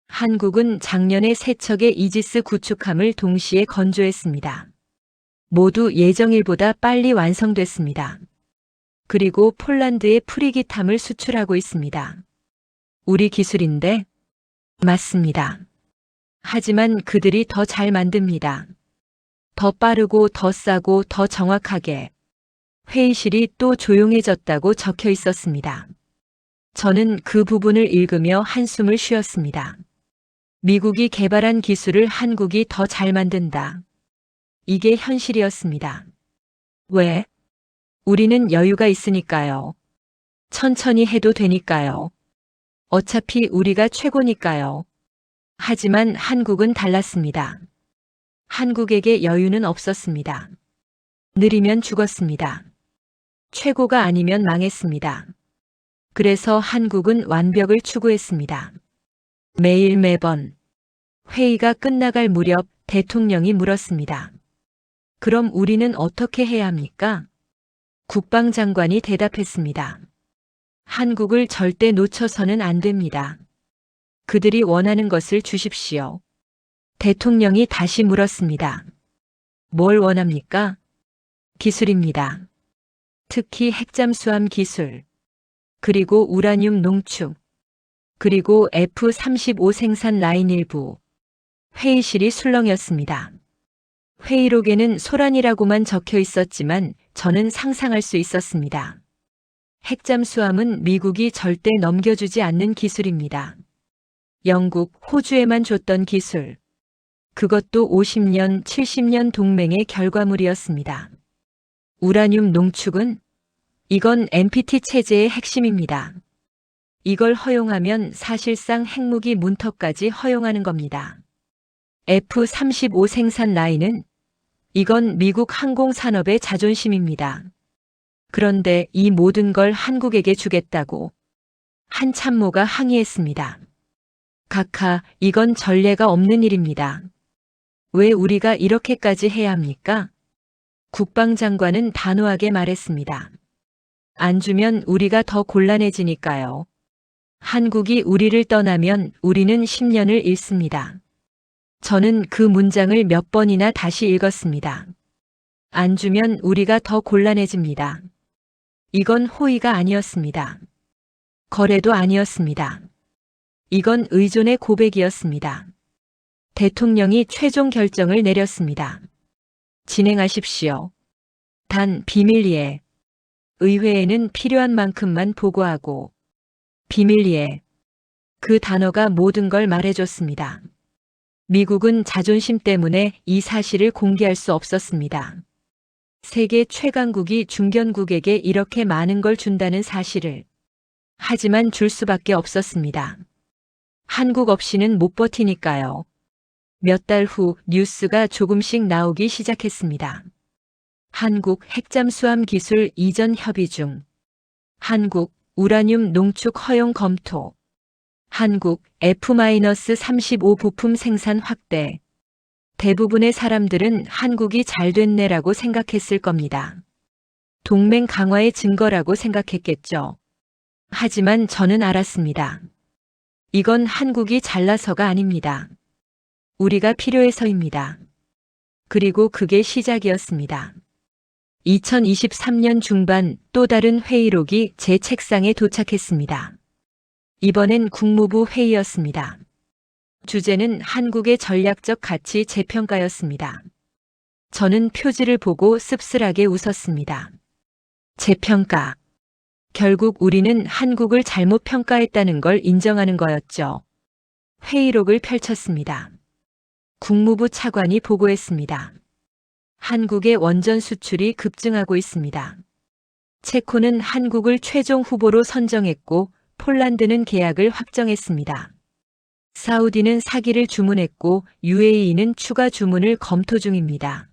한국은 작년에 세 척의 이지스 구축함을 동시에 건조했습니다. 모두 예정일보다 빨리 완성됐습니다. 그리고 폴란드에 프리기탐을 수출하고 있습니다. 우리 기술인데? 맞습니다. 하지만 그들이 더 잘 만듭니다. 더 빠르고 더 싸고 더 정확하게. 회의실이 또 조용해졌다고 적혀 있었습니다. 저는 그 부분을 읽으며 한숨을 쉬었습니다. 미국이 개발한 기술을 한국이 더 잘 만든다. 이게 현실이었습니다. 왜? 우리는 여유가 있으니까요. 천천히 해도 되니까요. 어차피 우리가 최고니까요. 하지만 한국은 달랐습니다. 한국에게 여유는 없었습니다. 느리면 죽었습니다. 최고가 아니면 망했습니다. 그래서 한국은 완벽을 추구했습니다. 매번 회의가 끝나갈 무렵 대통령이 물었습니다. 그럼 우리는 어떻게 해야 합니까? 국방장관이 대답했습니다. 한국을 절대 놓쳐서는 안 됩니다. 그들이 원하는 것을 주십시오. 대통령이 다시 물었습니다. 뭘 원합니까? 기술입니다. 특히 핵잠수함 기술, 그리고 우라늄 농축, 그리고 F-35 생산 라인 일부. 회의실이 술렁였습니다. 회의록에는 소란이라고만 적혀 있었지만 저는 상상할 수 있었습니다. 핵잠수함은 미국이 절대 넘겨주지 않는 기술입니다. 영국, 호주에만 줬던 기술. 그것도 50년, 70년 동맹의 결과물이었습니다. 우라늄 농축은? 이건 NPT 체제의 핵심입니다. 이걸 허용하면 사실상 핵무기 문턱까지 허용하는 겁니다. F-35 생산 라인은? 이건 미국 항공산업의 자존심입니다. 그런데 이 모든 걸 한국에게 주겠다고 한 참모가 항의했습니다. 각하, 이건 전례가 없는 일입니다. 왜 우리가 이렇게까지 해야 합니까? 국방장관은 단호하게 말했습니다. 안 주면 우리가 더 곤란해지니까요. 한국이 우리를 떠나면 우리는 10년을 잃습니다. 저는 그 문장을 몇 번이나 다시 읽었습니다. 안 주면 우리가 더 곤란해집니다. 이건 호의가 아니었습니다. 거래도 아니었습니다. 이건 의존의 고백이었습니다. 대통령이 최종 결정을 내렸습니다. 진행하십시오. 단 비밀리에. 의회에는 필요한 만큼만 보고하고. 비밀리에. 그 단어가 모든 걸 말해줬습니다. 미국은 자존심 때문에 이 사실을 공개할 수 없었습니다. 세계 최강국이 중견국에게 이렇게 많은 걸 준다는 사실을. 하지만 줄 수밖에 없었습니다. 한국 없이는 못 버티니까요. 몇 달 후 뉴스가 조금씩 나오기 시작했습니다. 한국 핵잠수함 기술 이전 협의 중. 한국 우라늄 농축 허용 검토. 한국 F-35 부품 생산 확대. 대부분의 사람들은 한국이 잘 됐네라고 생각했을 겁니다. 동맹 강화의 증거라고 생각했겠죠. 하지만 저는 알았습니다. 이건 한국이 잘나서가 아닙니다. 우리가 필요해서입니다. 그리고 그게 시작이었습니다. 2023년 중반 또 다른 회의록이 제 책상에 도착했습니다. 이번엔 국무부 회의였습니다. 주제는 한국의 전략적 가치 재평가였습니다. 저는 표지를 보고 씁쓸하게 웃었습니다. 재평가. 결국 우리는 한국을 잘못 평가했다는 걸 인정하는 거였죠. 회의록을 펼쳤습니다. 국무부 차관이 보고했습니다. 한국의 원전 수출이 급증하고 있습니다. 체코는 한국을 최종 후보로 선정했고 폴란드는 계약을 확정했습니다. 사우디는 사기를 주문했고 UAE는 추가 주문을 검토 중입니다.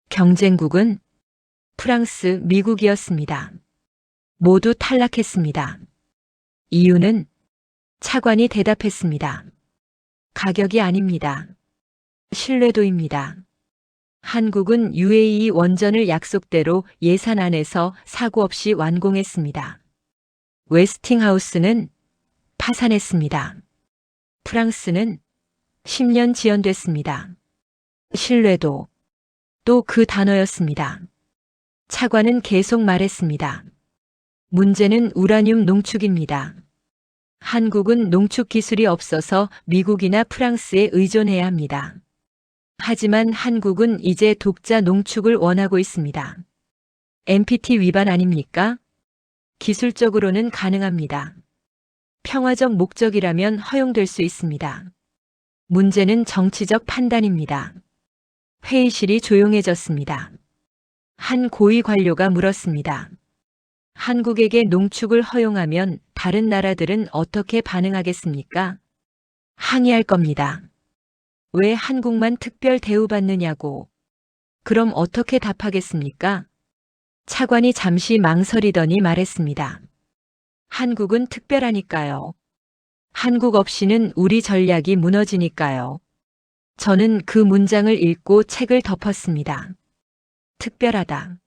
경쟁국은 프랑스, 미국이었습니다. 모두 탈락했습니다. 이유는 차관이 대답했습니다. 가격이 아닙니다. 신뢰도입니다. 한국은 UAE 원전을 약속대로 예산 안에서 사고 없이 완공했습니다. 웨스팅하우스는 파산했습니다. 프랑스는 10년 지연됐습니다. 신뢰도, 또 그 단어였습니다. 차관은 계속 말했습니다. 문제는 우라늄 농축입니다. 한국은 농축 기술이 없어서 미국이나 프랑스에 의존해야 합니다. 하지만 한국은 이제 독자 농축을 원하고 있습니다. NPT 위반 아닙니까? 기술적으로는 가능합니다. 평화적 목적이라면 허용될 수 있습니다. 문제는 정치적 판단입니다. 회의실이 조용해졌습니다. 한 고위 관료가 물었습니다. 한국에게 농축을 허용하면 다른 나라들은 어떻게 반응하겠습니까? 항의할 겁니다. 왜 한국만 특별 대우받느냐고. 그럼 어떻게 답하겠습니까? 차관이 잠시 망설이더니 말했습니다. 한국은 특별하니까요. 한국 없이는 우리 전략이 무너지니까요. 저는 그 문장을 읽고 책을 덮었습니다. 특별하다.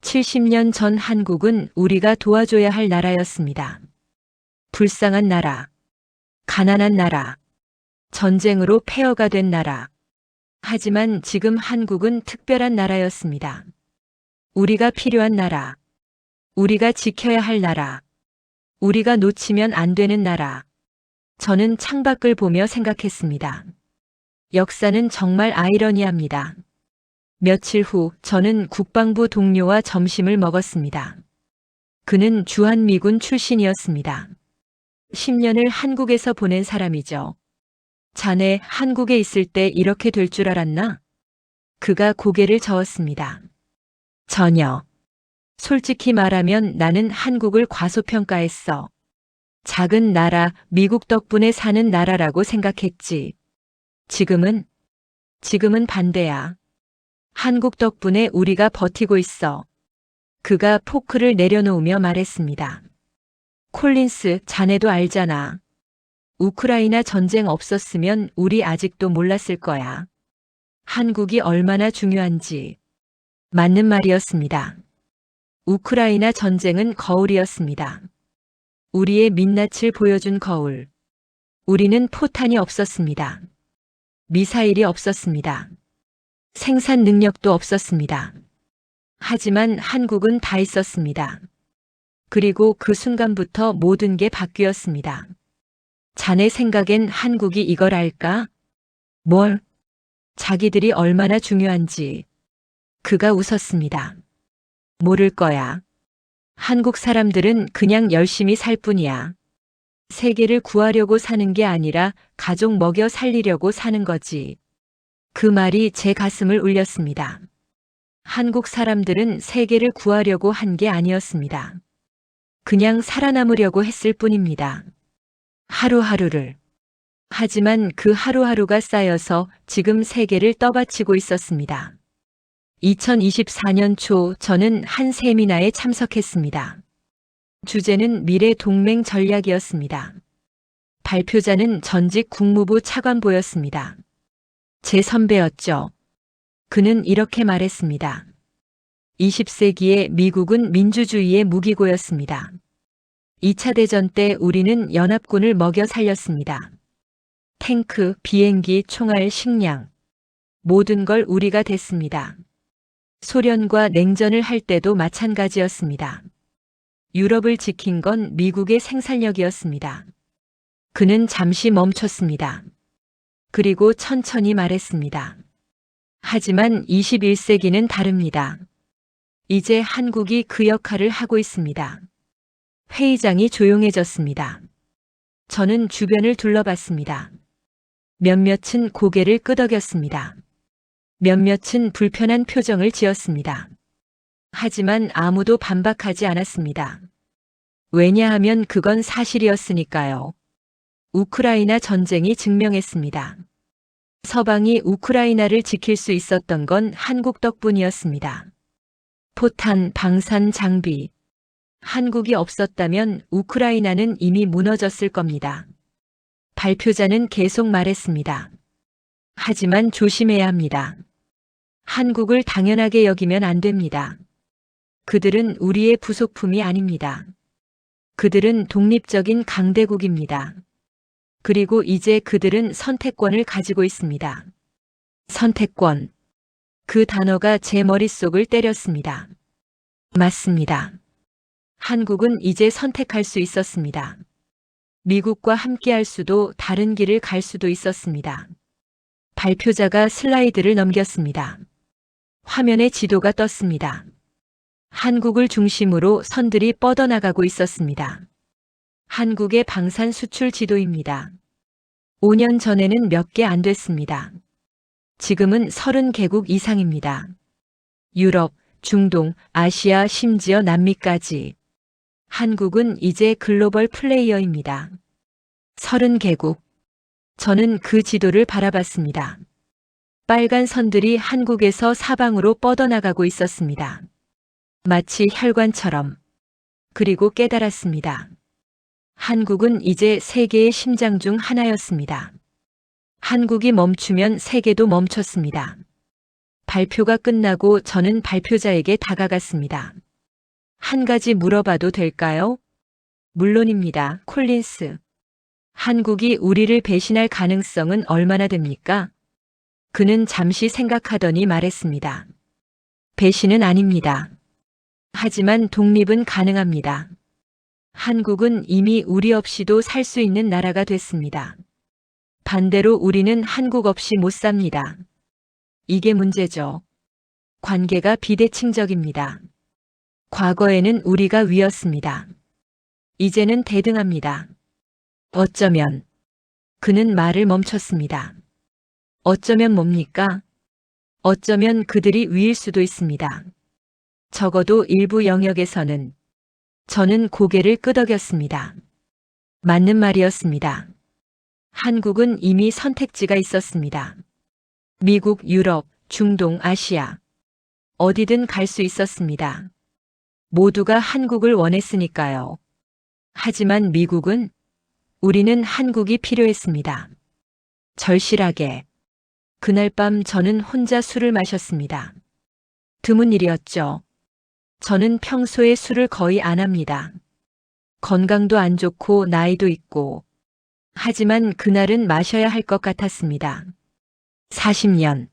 70년 전 한국은 우리가 도와줘야 할 나라였습니다. 불쌍한 나라, 가난한 나라, 전쟁으로 폐허가 된 나라. 하지만 지금 한국은 특별한 나라였습니다. 우리가 필요한 나라, 우리가 지켜야 할 나라, 우리가 놓치면 안 되는 나라. 저는 창밖을 보며 생각했습니다. 역사는 정말 아이러니합니다. 며칠 후 저는 국방부 동료와 점심을 먹었습니다. 그는 주한미군 출신이었습니다. 10년을 한국에서 보낸 사람이죠. 자네 한국에 있을 때 이렇게 될 줄 알았나? 그가 고개를 저었습니다. 전혀. 솔직히 말하면 나는 한국을 과소평가했어. 작은 나라, 미국 덕분에 사는 나라라고 생각했지. 지금은 반대야. 한국 덕분에 우리가 버티고 있어. 그가 포크를 내려놓으며 말했습니다. 콜린스, 자네도 알잖아. 우크라이나 전쟁 없었으면 우리 아직도 몰랐을 거야. 한국이 얼마나 중요한지. 맞는 말이었습니다. 우크라이나 전쟁은 거울이었습니다. 우리의 민낯을 보여준 거울. 우리는 포탄이 없었습니다. 미사일이 없었습니다. 생산 능력도 없었습니다. 하지만 한국은 다 있었습니다. 그리고 그 순간부터 모든 게 바뀌었습니다. 자네 생각엔 한국이 이걸 알까? 뭘? 자기들이 얼마나 중요한지. 그가 웃었습니다. 모를 거야. 한국 사람들은 그냥 열심히 살 뿐이야. 세계를 구하려고 사는 게 아니라 가족 먹여 살리려고 사는 거지. 그 말이 제 가슴을 울렸습니다. 한국 사람들은 세계를 구하려고 한 게 아니었습니다. 그냥 살아남으려고 했을 뿐입니다. 하루하루를. 하지만 그 하루하루가 쌓여서 지금 세계를 떠받치고 있었습니다. 2024년 초 저는 한 세미나에 참석했습니다. 주제는 미래 동맹 전략이었습니다. 발표자는 전직 국무부 차관보였습니다. 제 선배였죠. 그는 이렇게 말했습니다. 20세기의 미국은 민주주의의 무기고였습니다. 2차 대전 때 우리는 연합군을 먹여 살렸습니다. 탱크, 비행기, 총알, 식량. 모든 걸 우리가 됐습니다. 소련과 냉전을 할 때도 마찬가지였습니다. 유럽을 지킨 건 미국의 생산력이었습니다. 그는 잠시 멈췄습니다. 그리고 천천히 말했습니다. 하지만 21세기는 다릅니다. 이제 한국이 그 역할을 하고 있습니다. 회의장이 조용해졌습니다. 저는 주변을 둘러봤습니다. 몇몇은 고개를 끄덕였습니다. 몇몇은 불편한 표정을 지었습니다. 하지만 아무도 반박하지 않았습니다. 왜냐하면 그건 사실이었으니까요. 우크라이나 전쟁이 증명했습니다. 서방이 우크라이나를 지킬 수 있었던 건 한국 덕분이었습니다. 포탄, 방산, 장비. 한국이 없었다면 우크라이나는 이미 무너졌을 겁니다. 발표자는 계속 말했습니다. 하지만 조심해야 합니다. 한국을 당연하게 여기면 안 됩니다. 그들은 우리의 부속품이 아닙니다. 그들은 독립적인 강대국입니다. 그리고 이제 그들은 선택권을 가지고 있습니다. 선택권. 그 단어가 제 머릿속을 때렸습니다. 맞습니다. 한국은 이제 선택할 수 있었습니다. 미국과 함께할 수도 다른 길을 갈 수도 있었습니다. 발표자가 슬라이드를 넘겼습니다. 화면에 지도가 떴습니다. 한국을 중심으로 선들이 뻗어나가고 있었습니다. 한국의 방산 수출 지도입니다. 5년 전에는 몇 개 안 됐습니다. 지금은 30개국 이상입니다. 유럽, 중동, 아시아, 심지어 남미까지. 한국은 이제 글로벌 플레이어입니다. 30개국. 저는 그 지도를 바라봤습니다. 빨간 선들이 한국에서 사방으로 뻗어나가고 있었습니다. 마치 혈관처럼. 그리고 깨달았습니다. 한국은 이제 세계의 심장 중 하나였습니다. 한국이 멈추면 세계도 멈췄습니다. 발표가 끝나고 저는 발표자에게 다가갔습니다. 한 가지 물어봐도 될까요? 물론입니다, 콜린스. 한국이 우리를 배신할 가능성은 얼마나 됩니까? 그는 잠시 생각하더니 말했습니다. 배신은 아닙니다. 하지만 독립은 가능합니다. 한국은 이미 우리 없이도 살 수 있는 나라가 됐습니다. 반대로 우리는 한국 없이 못 삽니다. 이게 문제죠. 관계가 비대칭적입니다. 과거에는 우리가 위였습니다. 이제는 대등합니다. 어쩌면. 그는 말을 멈췄습니다. 어쩌면 뭡니까? 어쩌면 그들이 위일 수도 있습니다. 적어도 일부 영역에서는. 저는 고개를 끄덕였습니다. 맞는 말이었습니다. 한국은 이미 선택지가 있었습니다. 미국, 유럽, 중동, 아시아. 어디든 갈 수 있었습니다. 모두가 한국을 원했으니까요. 하지만 미국은 우리는 한국이 필요했습니다. 절실하게. 그날 밤 저는 혼자 술을 마셨습니다. 드문 일이었죠. 저는 평소에 술을 거의 안 합니다. 건강도 안 좋고 나이도 있고. 하지만 그날은 마셔야 할 것 같았습니다. 40년.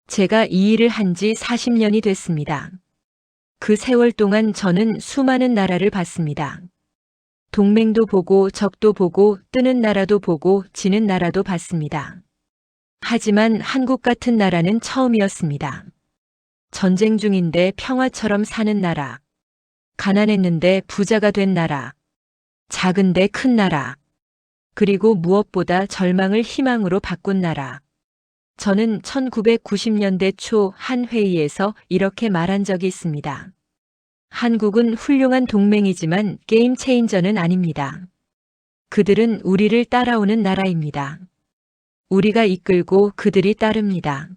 제가 이 일을 한 지 40년이 됐습니다. 그 세월 동안 저는 수많은 나라를 봤습니다. 동맹도 보고 적도 보고 뜨는 나라도 보고 지는 나라도 봤습니다. 하지만 한국 같은 나라는 처음이었습니다. 전쟁 중인데 평화처럼 사는 나라. 가난했는데 부자가 된 나라. 작은데 큰 나라. 그리고 무엇보다 절망을 희망으로 바꾼 나라. 저는 1990년대 초 한 회의에서 이렇게 말한 적이 있습니다. 한국은 훌륭한 동맹이지만 게임 체인저는 아닙니다. 그들은 우리를 따라오는 나라입니다. 우리가 이끌고 그들이 따릅니다.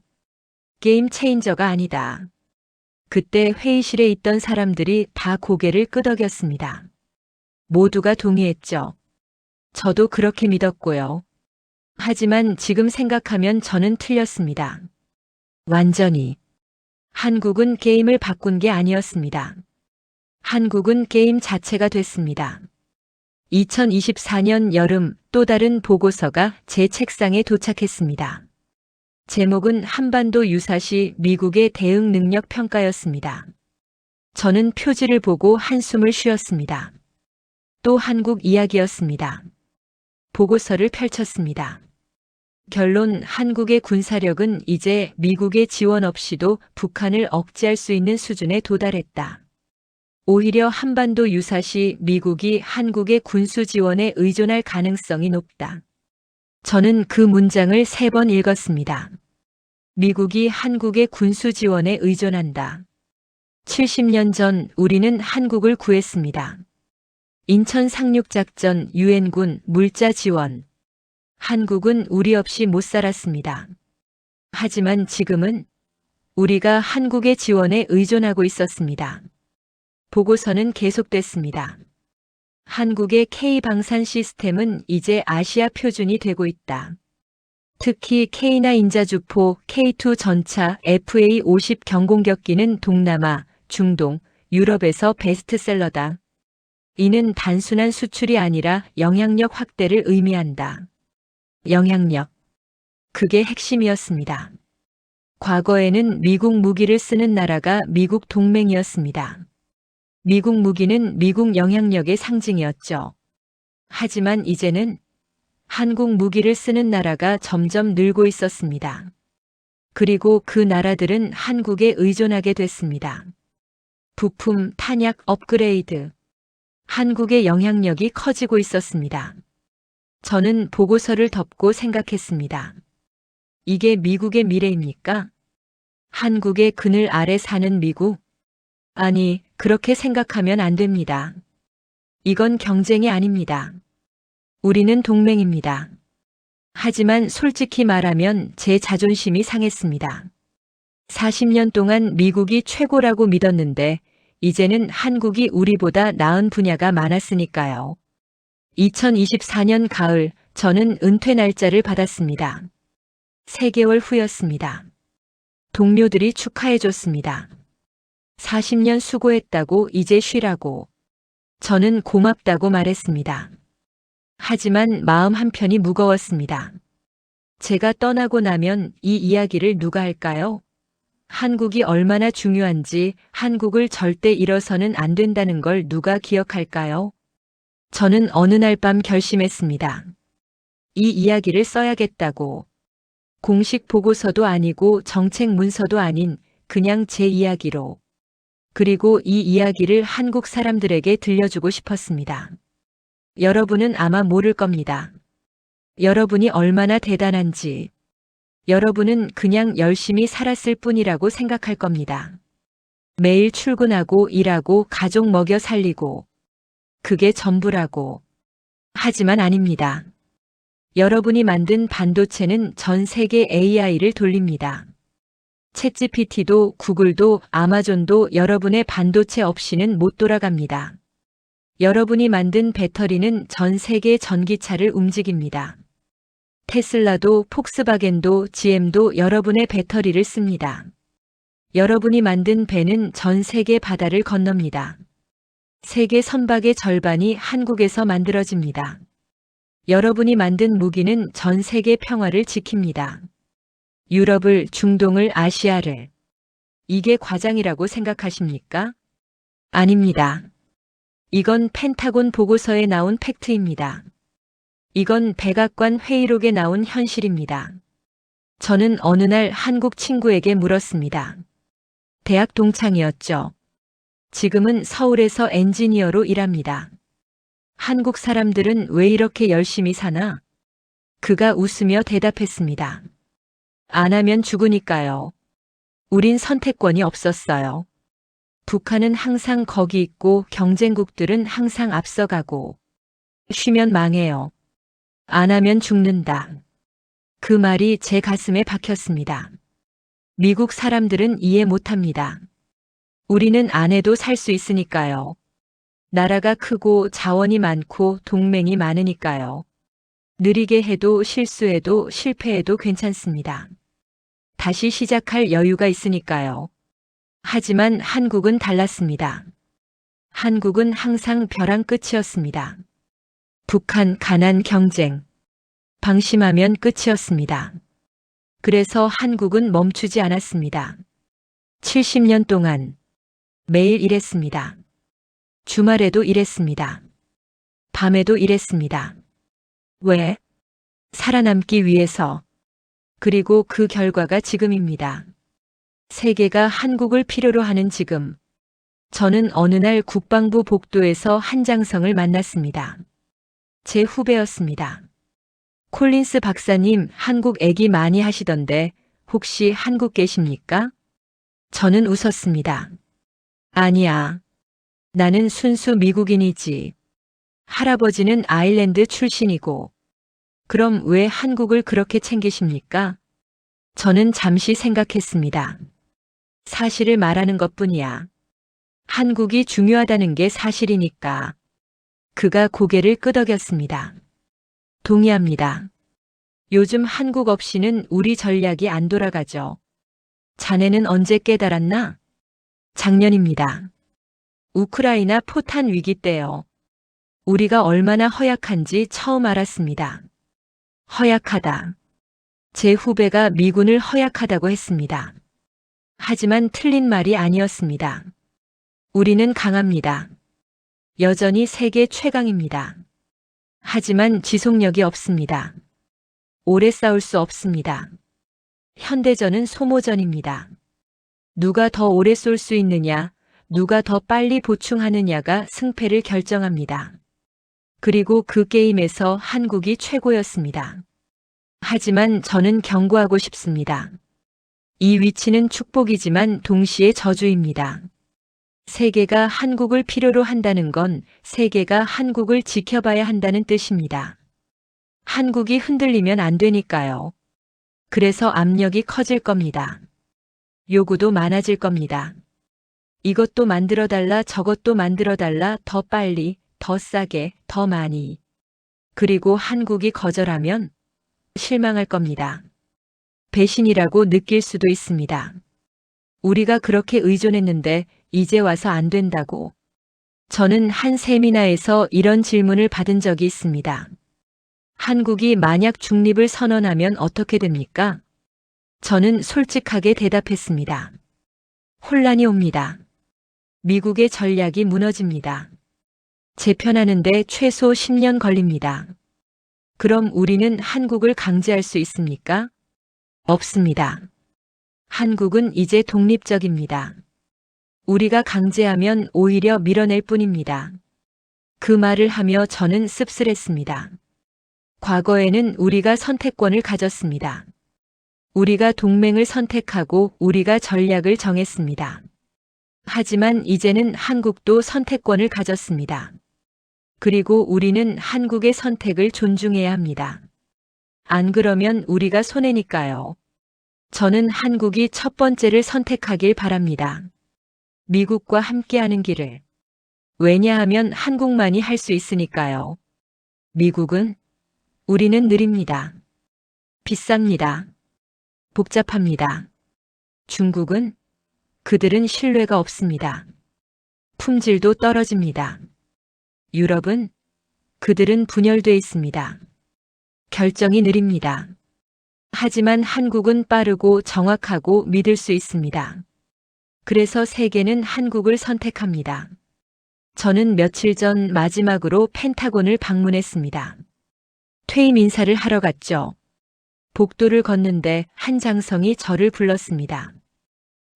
게임 체인저가 아니다. 그때 회의실에 있던 사람들이 다 고개를 끄덕였습니다. 모두가 동의했죠. 저도 그렇게 믿었고요. 하지만 지금 생각하면 저는 틀렸습니다. 완전히. 한국은 게임을 바꾼 게 아니었습니다. 한국은 게임 자체가 됐습니다. 2024년 여름 또 다른 보고서가 제 책상에 도착했습니다. 제목은 한반도 유사시 미국의 대응 능력 평가였습니다. 저는 표지를 보고 한숨을 쉬었습니다. 또 한국 이야기였습니다. 보고서를 펼쳤습니다. 결론: 한국의 군사력은 이제 미국의 지원 없이도 북한을 억제할 수 있는 수준에 도달했다. 오히려 한반도 유사시 미국이 한국의 군수 지원에 의존할 가능성이 높다. 저는 그 문장을 3번 읽었습니다. 미국이 한국의 군수 지원에 의존한다. 70년 전 우리는 한국을 구했습니다. 인천 상륙작전, 유엔군, 물자 지원. 한국은 우리 없이 못 살았습니다. 하지만 지금은 우리가 한국의 지원에 의존하고 있었습니다. 보고서는 계속됐습니다. 한국의 K방산 시스템은 이제 아시아 표준이 되고 있다. 특히 K나 인자주포, K2 전차, FA50 경공격기는 동남아, 중동, 유럽에서 베스트셀러다. 이는 단순한 수출이 아니라 영향력 확대를 의미한다. 영향력. 그게 핵심이었습니다. 과거에는 미국 무기를 쓰는 나라가 미국 동맹이었습니다. 미국 무기는 미국 영향력의 상징이었죠. 하지만 이제는 한국 무기를 쓰는 나라가 점점 늘고 있었습니다. 그리고 그 나라들은 한국에 의존하게 됐습니다. 부품, 탄약, 업그레이드. 한국의 영향력이 커지고 있었습니다. 저는 보고서를 덮고 생각했습니다. 이게 미국의 미래입니까? 한국의 그늘 아래 사는 미국? 아니, 그렇게 생각하면 안 됩니다. 이건 경쟁이 아닙니다. 우리는 동맹입니다. 하지만 솔직히 말하면 제 자존심이 상했습니다. 40년 동안 미국이 최고라고 믿었는데 이제는 한국이 우리보다 나은 분야가 많았으니까요. 2024년 가을 저는 은퇴 날짜를 받았습니다. 3개월 후였습니다. 동료들이 축하해줬습니다. 40년 수고했다고 이제 쉬라고. 저는 고맙다고 말했습니다. 하지만 마음 한편이 무거웠습니다. 제가 떠나고 나면 이 이야기를 누가 할까요? 한국이 얼마나 중요한지, 한국을 절대 잃어서는 안 된다는 걸 누가 기억할까요? 저는 어느 날 밤 결심했습니다. 이 이야기를 써야겠다고. 공식 보고서도 아니고 정책 문서도 아닌 그냥 제 이야기로. 그리고 이 이야기를 한국 사람들에게 들려주고 싶었습니다. 여러분은 아마 모를 겁니다. 여러분이 얼마나 대단한지. 여러분은 그냥 열심히 살았을 뿐이라고 생각할 겁니다. 매일 출근하고 일하고 가족 먹여 살리고. 그게 전부라고. 하지만 아닙니다. 여러분이 만든 반도체는 전 세계 AI를 돌립니다. 챗GPT도 구글도 아마존도 여러분의 반도체 없이는 못 돌아갑니다. 여러분이 만든 배터리는 전 세계 전기차를 움직입니다. 테슬라도 폭스바겐도 GM도 여러분의 배터리를 씁니다. 여러분이 만든 배는 전 세계 바다를 건넙니다. 세계 선박의 절반이 한국에서 만들어집니다. 여러분이 만든 무기는 전 세계 평화를 지킵니다. 유럽을, 중동을, 아시아를. 이게 과장이라고 생각하십니까? 아닙니다. 이건 펜타곤 보고서에 나온 팩트입니다. 이건 백악관 회의록에 나온 현실입니다. 저는 어느 날 한국 친구에게 물었습니다. 대학 동창이었죠. 지금은 서울에서 엔지니어로 일합니다. 한국 사람들은 왜 이렇게 열심히 사나? 그가 웃으며 대답했습니다. 안 하면 죽으니까요. 우린 선택권이 없었어요. 북한은 항상 거기 있고 경쟁국들은 항상 앞서가고. 쉬면 망해요. 안 하면 죽는다. 그 말이 제 가슴에 박혔습니다. 미국 사람들은 이해 못합니다. 우리는 안 해도 살 수 있으니까요. 나라가 크고 자원이 많고 동맹이 많으니까요. 느리게 해도 실수해도 실패해도 괜찮습니다. 다시 시작할 여유가 있으니까요. 하지만 한국은 달랐습니다. 한국은 항상 벼랑 끝이었습니다. 북한, 가난, 경쟁. 방심하면 끝이었습니다. 그래서 한국은 멈추지 않았습니다. 70년 동안 매일 일했습니다. 주말에도 일했습니다. 밤에도 일했습니다. 왜? 살아남기 위해서. 그리고 그 결과가 지금입니다. 세계가 한국을 필요로 하는 지금. 저는 어느 날 국방부 복도에서 한장성을 만났습니다. 제 후배였습니다. 콜린스 박사님, 한국 얘기 많이 하시던데 혹시 한국 계십니까? 저는 웃었습니다. 아니야. 나는 순수 미국인이지. 할아버지는 아일랜드 출신이고. 그럼 왜 한국을 그렇게 챙기십니까? 저는 잠시 생각했습니다. 사실을 말하는 것뿐이야. 한국이 중요하다는 게 사실이니까. 그가 고개를 끄덕였습니다. 동의합니다. 요즘 한국 없이는 우리 전략이 안 돌아가죠. 자네는 언제 깨달았나? 작년입니다. 우크라이나 포탄 위기 때요. 우리가 얼마나 허약한지 처음 알았습니다. 허약하다. 제 후배가 미군을 허약하다고 했습니다. 하지만 틀린 말이 아니었습니다. 우리는 강합니다. 여전히 세계 최강입니다. 하지만 지속력이 없습니다. 오래 싸울 수 없습니다. 현대전은 소모전입니다. 누가 더 오래 쏠 수 있느냐, 누가 더 빨리 보충하느냐가 승패를 결정합니다. 그리고 그 게임에서 한국이 최고였습니다. 하지만 저는 경고하고 싶습니다. 이 위치는 축복이지만 동시에 저주입니다. 세계가 한국을 필요로 한다는 건 세계가 한국을 지켜봐야 한다는 뜻입니다. 한국이 흔들리면 안 되니까요. 그래서 압력이 커질 겁니다. 요구도 많아질 겁니다. 이것도 만들어달라, 저것도 만들어달라, 더 빨리, 더 싸게, 더 많이. 그리고 한국이 거절하면 실망할 겁니다. 배신이라고 느낄 수도 있습니다. 우리가 그렇게 의존했는데 이제 와서 안 된다고. 저는 한 세미나에서 이런 질문을 받은 적이 있습니다. 한국이 만약 중립을 선언하면 어떻게 됩니까? 저는 솔직하게 대답했습니다. 혼란이 옵니다. 미국의 전략이 무너집니다. 재편하는데 최소 10년 걸립니다. 그럼 우리는 한국을 강제할 수 있습니까? 없습니다. 한국은 이제 독립적입니다. 우리가 강제하면 오히려 밀어낼 뿐입니다. 그 말을 하며 저는 씁쓸했습니다. 과거에는 우리가 선택권을 가졌습니다. 우리가 동맹을 선택하고 우리가 전략을 정했습니다. 하지만 이제는 한국도 선택권을 가졌습니다. 그리고 우리는 한국의 선택을 존중해야 합니다. 안 그러면 우리가 손해니까요. 저는 한국이 첫 번째를 선택하길 바랍니다. 미국과 함께하는 길을. 왜냐하면 한국만이 할 수 있으니까요. 미국은 우리는 느립니다. 비쌉니다. 복잡합니다. 중국은 그들은 신뢰가 없습니다. 품질도 떨어집니다. 유럽은 그들은 분열돼 있습니다. 결정이 느립니다. 하지만 한국은 빠르고 정확하고 믿을 수 있습니다. 그래서 세계는 한국을 선택합니다. 저는 며칠 전 마지막으로 펜타곤을 방문했습니다. 퇴임 인사를 하러 갔죠. 복도를 걷는데 한 장성이 저를 불렀습니다.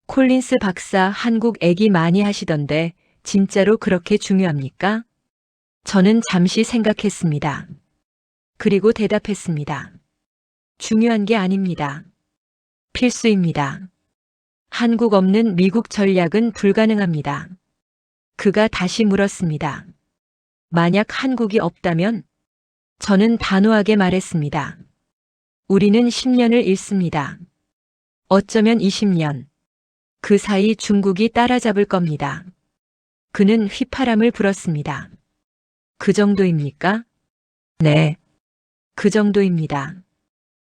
콜린스 박사, 한국 얘기 많이 하시던데 진짜로 그렇게 중요합니까? 저는 잠시 생각했습니다. 그리고 대답했습니다. 중요한 게 아닙니다. 필수입니다. 한국 없는 미국 전략은 불가능합니다. 그가 다시 물었습니다. 만약 한국이 없다면? 저는 단호하게 말했습니다. 우리는 10년을 잃습니다. 어쩌면 20년. 그 사이 중국이 따라잡을 겁니다. 그는 휘파람을 불었습니다. 그 정도입니까? 네. 그 정도입니다.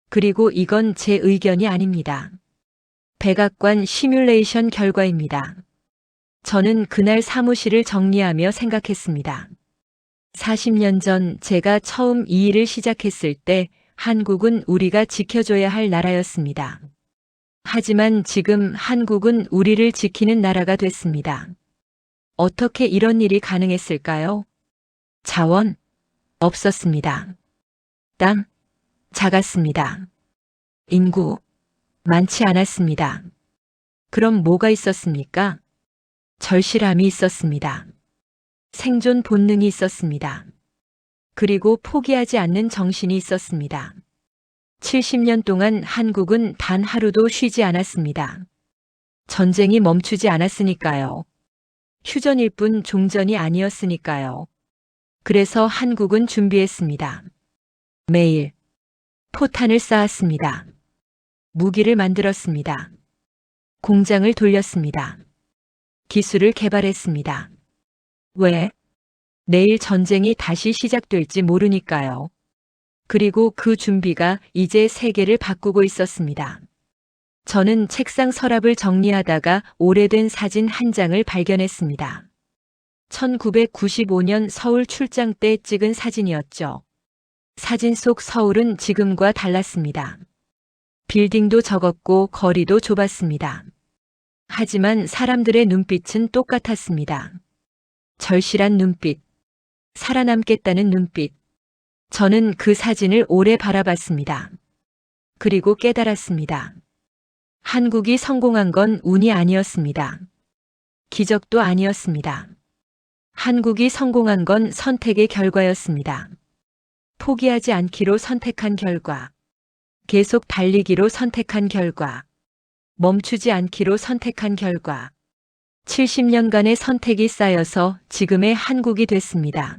그리고 이건 제 의견이 아닙니다. 백악관 시뮬레이션 결과입니다. 저는 그날 사무실을 정리하며 생각했습니다. 40년 전 제가 처음 이 일을 시작했을 때 한국은 우리가 지켜줘야 할 나라였습니다. 하지만 지금 한국은 우리를 지키는 나라가 됐습니다. 어떻게 이런 일이 가능했을까요? 자원? 없었습니다. 땅? 작았습니다. 인구? 많지 않았습니다. 그럼 뭐가 있었습니까? 절실함이 있었습니다. 생존 본능이 있었습니다. 그리고 포기하지 않는 정신이 있었습니다. 70년 동안 한국은 단 하루도 쉬지 않았습니다. 전쟁이 멈추지 않았으니까요. 휴전일 뿐 종전이 아니었으니까요. 그래서 한국은 준비했습니다. 매일 포탄을 쌓았습니다. 무기를 만들었습니다. 공장을 돌렸습니다. 기술을 개발했습니다. 왜? 내일 전쟁이 다시 시작될지 모르니까요. 그리고 그 준비가 이제 세계를 바꾸고 있었습니다. 저는 책상 서랍을 정리하다가 오래된 사진 한 장을 발견했습니다. 1995년 서울 출장 때 찍은 사진이었죠. 사진 속 서울은 지금과 달랐습니다. 빌딩도 적었고 거리도 좁았습니다. 하지만 사람들의 눈빛은 똑같았습니다. 절실한 눈빛, 살아남겠다는 눈빛. 저는 그 사진을 오래 바라봤습니다. 그리고 깨달았습니다. 한국이 성공한 건 운이 아니었습니다. 기적도 아니었습니다. 한국이 성공한 건 선택의 결과였습니다. 포기하지 않기로 선택한 결과, 계속 달리기로 선택한 결과, 멈추지 않기로 선택한 결과, 70년간의 선택이 쌓여서 지금의 한국이 됐습니다.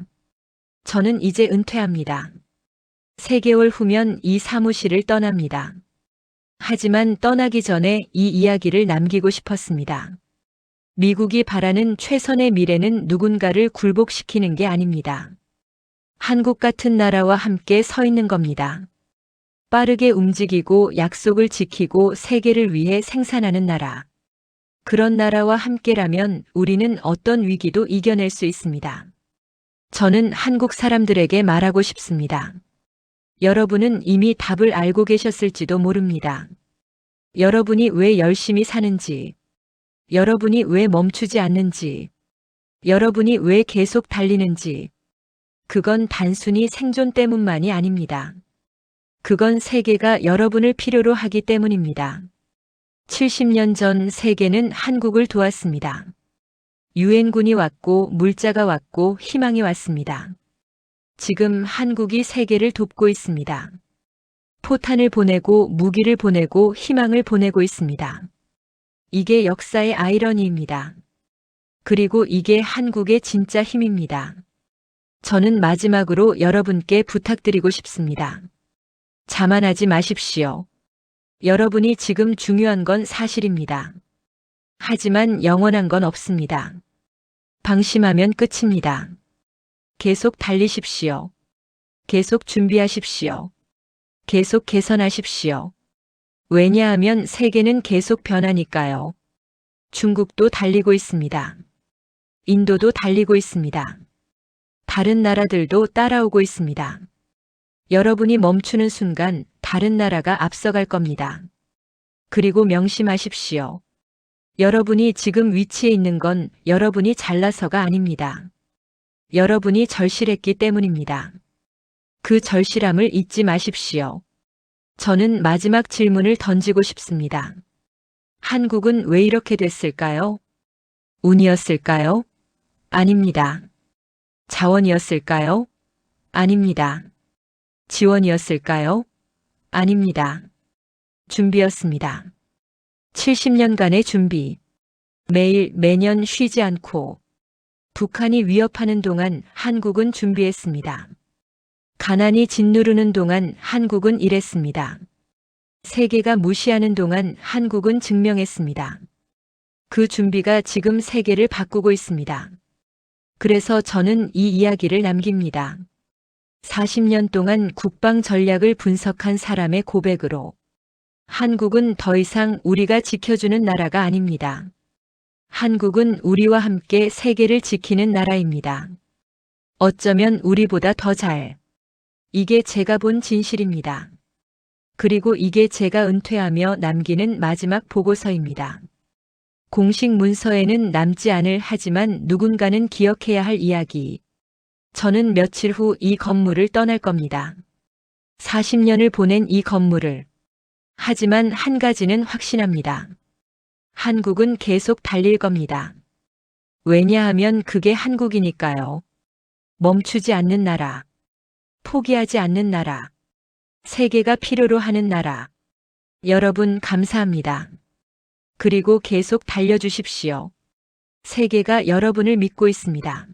저는 이제 은퇴합니다. 3개월 후면 이 사무실을 떠납니다. 하지만 떠나기 전에 이 이야기를 남기고 싶었습니다. 미국이 바라는 최선의 미래는 누군가를 굴복시키는 게 아닙니다. 한국 같은 나라와 함께 서 있는 겁니다. 빠르게 움직이고 약속을 지키고 세계를 위해 생산하는 나라. 그런 나라와 함께라면 우리는 어떤 위기도 이겨낼 수 있습니다. 저는 한국 사람들에게 말하고 싶습니다. 여러분은 이미 답을 알고 계셨을지도 모릅니다. 여러분이 왜 열심히 사는지, 여러분이 왜 멈추지 않는지, 여러분이 왜 계속 달리는지, 그건 단순히 생존 때문만이 아닙니다. 그건 세계가 여러분을 필요로 하기 때문입니다. 70년 전 세계는 한국을 도왔습니다. 유엔군이 왔고 물자가 왔고 희망이 왔습니다. 지금 한국이 세계를 돕고 있습니다. 포탄을 보내고 무기를 보내고 희망을 보내고 있습니다. 이게 역사의 아이러니입니다. 그리고 이게 한국의 진짜 힘입니다. 저는 마지막으로 여러분께 부탁드리고 싶습니다. 자만하지 마십시오. 여러분이 지금 중요한 건 사실입니다. 하지만 영원한 건 없습니다. 방심하면 끝입니다. 계속 달리십시오. 계속 준비하십시오. 계속 개선하십시오. 왜냐하면 세계는 계속 변하니까요. 중국도 달리고 있습니다. 인도도 달리고 있습니다. 다른 나라들도 따라오고 있습니다. 여러분이 멈추는 순간 다른 나라가 앞서갈 겁니다. 그리고 명심하십시오. 여러분이 지금 위치에 있는 건 여러분이 잘나서가 아닙니다. 여러분이 절실했기 때문입니다. 그 절실함을 잊지 마십시오. 저는 마지막 질문을 던지고 싶습니다. 한국은 왜 이렇게 됐을까요? 운이었을까요? 아닙니다. 자원이었을까요? 아닙니다. 지원이었을까요? 아닙니다. 준비였습니다. 70년간의 준비. 매일 매년 쉬지 않고 북한이 위협하는 동안 한국은 준비했습니다. 가난이 짓누르는 동안 한국은 일했습니다. 세계가 무시하는 동안 한국은 증명했습니다. 그 준비가 지금 세계를 바꾸고 있습니다. 그래서 저는 이 이야기를 남깁니다. 40년 동안 국방 전략을 분석한 사람의 고백으로 한국은 더 이상 우리가 지켜주는 나라가 아닙니다. 한국은 우리와 함께 세계를 지키는 나라입니다. 어쩌면 우리보다 더 잘. 이게 제가 본 진실입니다. 그리고 이게 제가 은퇴하며 남기는 마지막 보고서입니다. 공식 문서에는 남지 않을 하지만 누군가는 기억해야 할 이야기. 저는 며칠 후 이 건물을 떠날 겁니다. 40년을 보낸 이 건물을. 하지만 한 가지는 확신합니다. 한국은 계속 달릴 겁니다. 왜냐하면 그게 한국이니까요. 멈추지 않는 나라. 포기하지 않는 나라. 세계가 필요로 하는 나라. 여러분 감사합니다. 그리고 계속 달려주십시오. 세계가 여러분을 믿고 있습니다.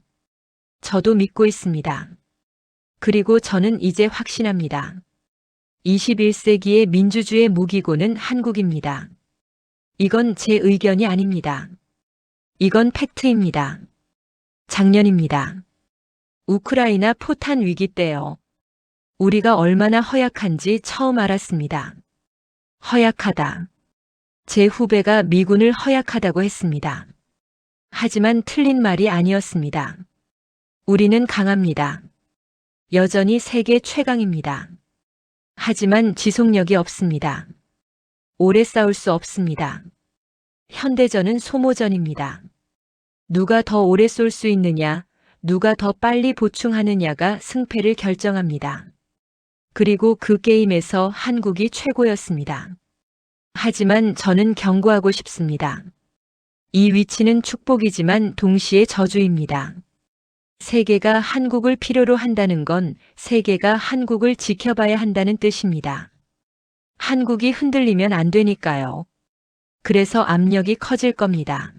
저도 믿고 있습니다. 그리고 저는 이제 확신합니다. 21세기의 민주주의 무기고는 한국입니다. 이건 제 의견이 아닙니다. 이건 팩트입니다. 작년입니다. 우크라이나 포탄 위기 때요. 우리가 얼마나 허약한지 처음 알았습니다. 허약하다. 제 후배가 미군을 허약하다고 했습니다. 하지만 틀린 말이 아니었습니다. 우리는 강합니다. 여전히 세계 최강입니다. 하지만 지속력이 없습니다. 오래 싸울 수 없습니다. 현대전은 소모전입니다. 누가 더 오래 쏠 수 있느냐, 누가 더 빨리 보충하느냐가 승패를 결정합니다. 그리고 그 게임에서 한국이 최고였습니다. 하지만 저는 경고하고 싶습니다. 이 위치는 축복이지만 동시에 저주입니다. 세계가 한국을 필요로 한다는 건 세계가 한국을 지켜봐야 한다는 뜻입니다. 한국이 흔들리면 안 되니까요. 그래서 압력이 커질 겁니다.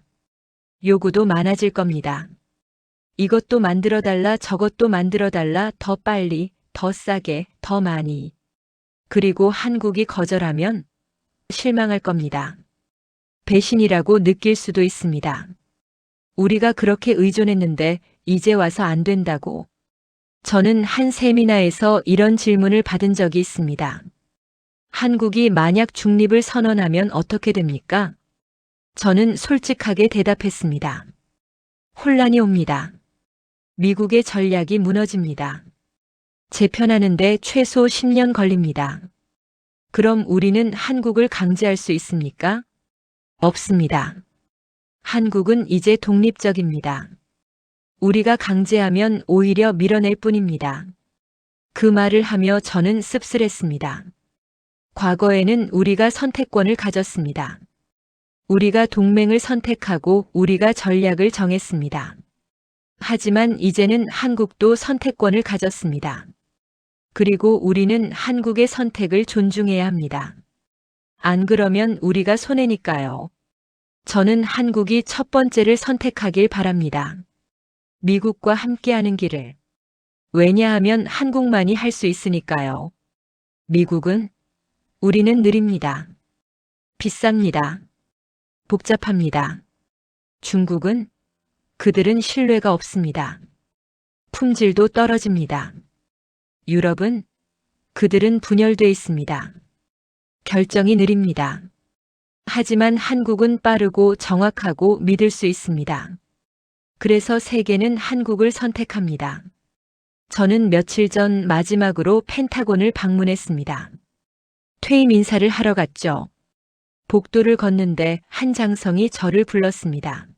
요구도 많아질 겁니다. 이것도 만들어달라, 저것도 만들어달라, 더 빨리, 더 싸게, 더 많이. 그리고 한국이 거절하면 실망할 겁니다. 배신이라고 느낄 수도 있습니다. 우리가 그렇게 의존했는데 이제 와서 안 된다고. 저는 한 세미나에서 이런 질문을 받은 적이 있습니다. 한국이 만약 중립을 선언하면 어떻게 됩니까? 저는 솔직하게 대답했습니다. 혼란이 옵니다. 미국의 전략이 무너집니다. 재편하는데 최소 10년 걸립니다. 그럼 우리는 한국을 강제할 수 있습니까? 없습니다. 한국은 이제 독립적입니다. 우리가 강제하면 오히려 밀어낼 뿐입니다. 그 말을 하며 저는 씁쓸했습니다. 과거에는 우리가 선택권을 가졌습니다. 우리가 동맹을 선택하고 우리가 전략을 정했습니다. 하지만 이제는 한국도 선택권을 가졌습니다. 그리고 우리는 한국의 선택을 존중해야 합니다. 안 그러면 우리가 손해니까요. 저는 한국이 첫 번째를 선택하길 바랍니다. 미국과 함께하는 길을. 왜냐하면 한국만이 할 수 있으니까요. 미국은 우리는 느립니다. 비쌉니다. 복잡합니다. 중국은 그들은 신뢰가 없습니다. 품질도 떨어집니다. 유럽은 그들은 분열돼 있습니다. 결정이 느립니다. 하지만 한국은 빠르고 정확하고 믿을 수 있습니다. 그래서 세계는 한국을 선택합니다. 저는 며칠 전 마지막으로 펜타곤을 방문했습니다. 퇴임 인사를 하러 갔죠. 복도를 걷는데 한 장성이 저를 불렀습니다.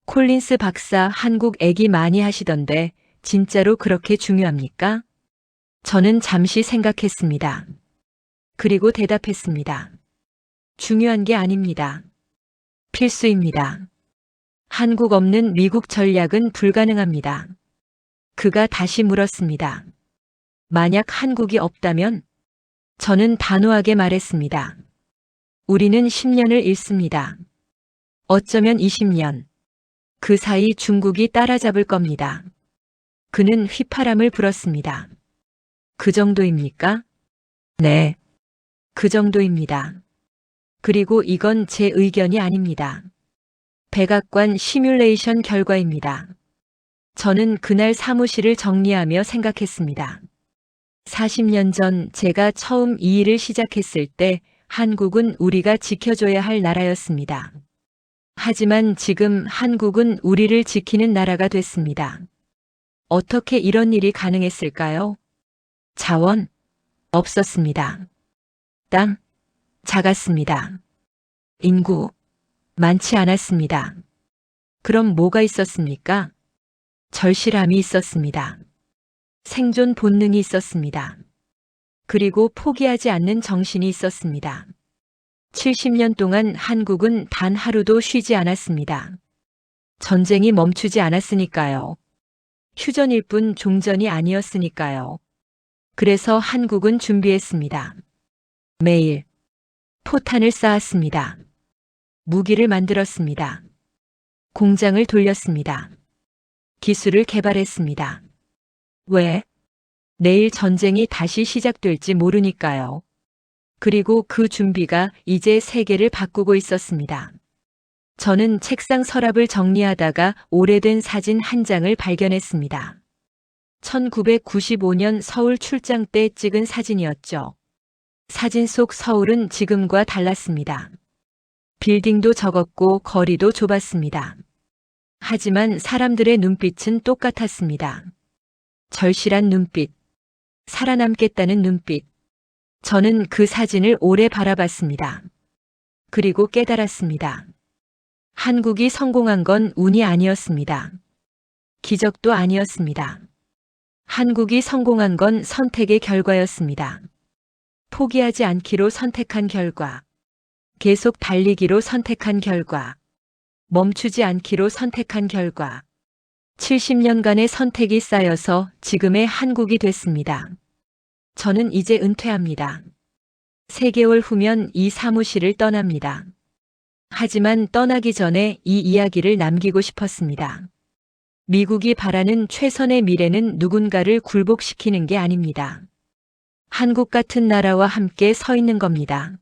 콜린스 박사, 한국 얘기 많이 하시던데 진짜로 그렇게 중요합니까? 저는 잠시 생각했습니다. 그리고 대답했습니다. 중요한 게 아닙니다. 필수입니다. 한국 없는 미국 전략은 불가능합니다. 그가 다시 물었습니다. 만약 한국이 없다면? 저는 단호하게 말했습니다. 우리는 10년을 잃습니다. 어쩌면 20년. 그 사이 중국이 따라잡을 겁니다. 그는 휘파람을 불었습니다. 그 정도입니까? 네. 그 정도입니다. 그리고 이건 제 의견이 아닙니다. 백악관 시뮬레이션 결과입니다. 저는 그날 사무실을 정리하며 생각했습니다. 40년 전 제가 처음 이 일을 시작했을 때 한국은 우리가 지켜줘야 할 나라였습니다. 하지만 지금 한국은 우리를 지키는 나라가 됐습니다. 어떻게 이런 일이 가능했을까요? 자원? 없었습니다. 땅? 작았습니다. 인구? 많지 않았습니다. 그럼 뭐가 있었습니까? 절실함이 있었습니다. 생존 본능이 있었습니다. 그리고 포기하지 않는 정신이 있었습니다. 70년 동안 한국은 단 하루도 쉬지 않았습니다. 전쟁이 멈추지 않았으니까요. 휴전일 뿐 종전이 아니었으니까요. 그래서 한국은 준비했습니다. 매일 포탄을 쌓았습니다. 무기를 만들었습니다. 공장을 돌렸습니다. 기술을 개발했습니다. 왜? 내일 전쟁이 다시 시작될지 모르니까요. 그리고 그 준비가 이제 세계를 바꾸고 있었습니다. 저는 책상 서랍을 정리하다가 오래된 사진 한 장을 발견했습니다. 1995년 서울 출장 때 찍은 사진이었죠. 사진 속 서울은 지금과 달랐습니다. 빌딩도 적었고 거리도 좁았습니다. 하지만 사람들의 눈빛은 똑같았습니다. 절실한 눈빛, 살아남겠다는 눈빛. 저는 그 사진을 오래 바라봤습니다. 그리고 깨달았습니다. 한국이 성공한 건 운이 아니었습니다. 기적도 아니었습니다. 한국이 성공한 건 선택의 결과였습니다. 포기하지 않기로 선택한 결과, 계속 달리기로 선택한 결과, 멈추지 않기로 선택한 결과, 70년간의 선택이 쌓여서 지금의 한국이 됐습니다. 저는 이제 은퇴합니다. 3개월 후면 이 사무실을 떠납니다. 하지만 떠나기 전에 이 이야기를 남기고 싶었습니다. 미국이 바라는 최선의 미래는 누군가를 굴복시키는 게 아닙니다. 한국 같은 나라와 함께 서 있는 겁니다.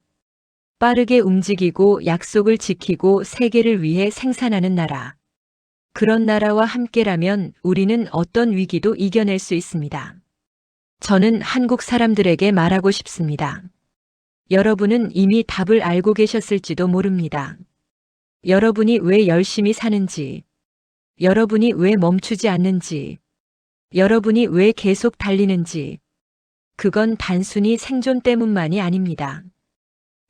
빠르게 움직이고 약속을 지키고 세계를 위해 생산하는 나라. 그런 나라와 함께라면 우리는 어떤 위기도 이겨낼 수 있습니다. 저는 한국 사람들에게 말하고 싶습니다. 여러분은 이미 답을 알고 계셨을지도 모릅니다. 여러분이 왜 열심히 사는지, 여러분이 왜 멈추지 않는지, 여러분이 왜 계속 달리는지, 그건 단순히 생존 때문만이 아닙니다.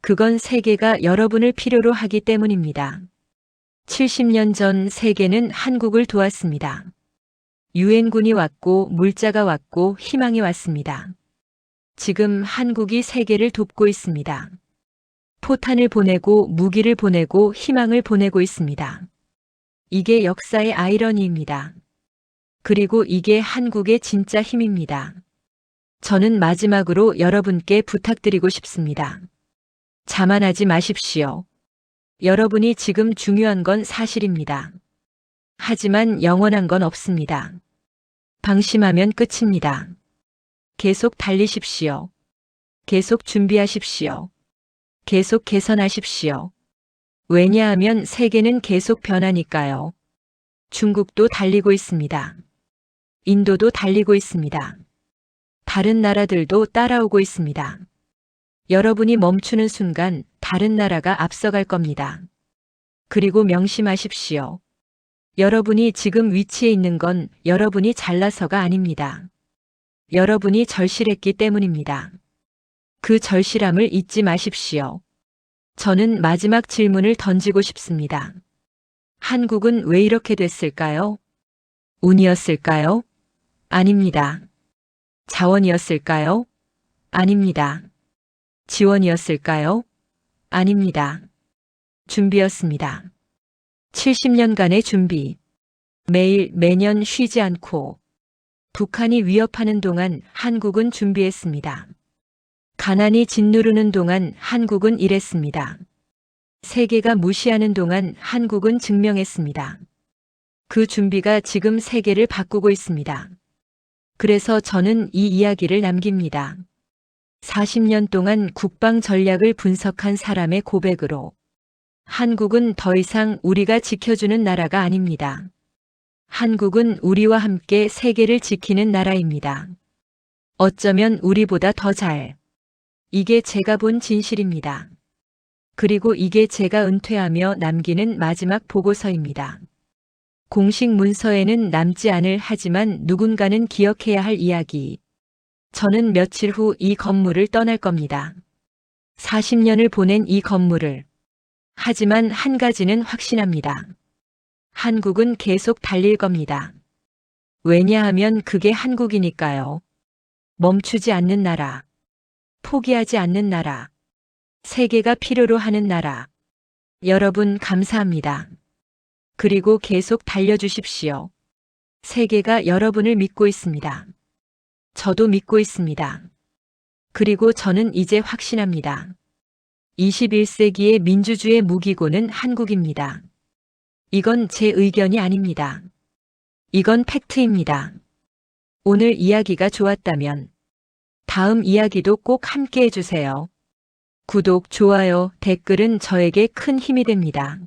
그건 세계가 여러분을 필요로 하기 때문입니다. 70년 전 세계는 한국을 도왔습니다. 유엔군이 왔고 물자가 왔고 희망이 왔습니다. 지금 한국이 세계를 돕고 있습니다. 포탄을 보내고 무기를 보내고 희망을 보내고 있습니다. 이게 역사의 아이러니입니다. 그리고 이게 한국의 진짜 힘입니다. 저는 마지막으로 여러분께 부탁드리고 싶습니다. 자만하지 마십시오. 여러분이 지금 중요한 건 사실입니다. 하지만 영원한 건 없습니다. 방심하면 끝입니다. 계속 달리십시오. 계속 준비하십시오. 계속 개선하십시오. 왜냐하면 세계는 계속 변하니까요. 중국도 달리고 있습니다. 인도도 달리고 있습니다. 다른 나라들도 따라오고 있습니다. 여러분이 멈추는 순간 다른 나라가 앞서갈 겁니다. 그리고 명심하십시오. 여러분이 지금 위치에 있는 건 여러분이 잘나서가 아닙니다. 여러분이 절실했기 때문입니다. 그 절실함을 잊지 마십시오. 저는 마지막 질문을 던지고 싶습니다. 한국은 왜 이렇게 됐을까요? 운이었을까요? 아닙니다. 자원이었을까요? 아닙니다. 지원이었을까요? 아닙니다. 준비였습니다. 70년간의 준비. 매일 매년 쉬지 않고 북한이 위협하는 동안 한국은 준비했습니다. 가난이 짓누르는 동안 한국은 일했습니다. 세계가 무시하는 동안 한국은 증명했습니다. 그 준비가 지금 세계를 바꾸고 있습니다. 그래서 저는 이 이야기를 남깁니다. 40년 동안 국방 전략을 분석한 사람의 고백으로 한국은 더 이상 우리가 지켜주는 나라가 아닙니다. 한국은 우리와 함께 세계를 지키는 나라입니다. 어쩌면 우리보다 더 잘. 이게 제가 본 진실입니다. 그리고 이게 제가 은퇴하며 남기는 마지막 보고서입니다. 공식 문서에는 남지 않을 하지만 누군가는 기억해야 할 이야기. 저는 며칠 후 이 건물을 떠날 겁니다. 40년을 보낸 이 건물을. 하지만 한 가지는 확신합니다. 한국은 계속 달릴 겁니다. 왜냐하면 그게 한국이니까요. 멈추지 않는 나라. 포기하지 않는 나라. 세계가 필요로 하는 나라. 여러분 감사합니다. 그리고 계속 달려주십시오. 세계가 여러분을 믿고 있습니다. 저도 믿고 있습니다. 그리고 저는 이제 확신합니다. 21세기의 민주주의 무기고는 한국입니다. 이건 제 의견이 아닙니다. 이건 팩트입니다. 오늘 이야기가 좋았다면 다음 이야기도 꼭 함께 해주세요. 구독, 좋아요, 댓글은 저에게 큰 힘이 됩니다.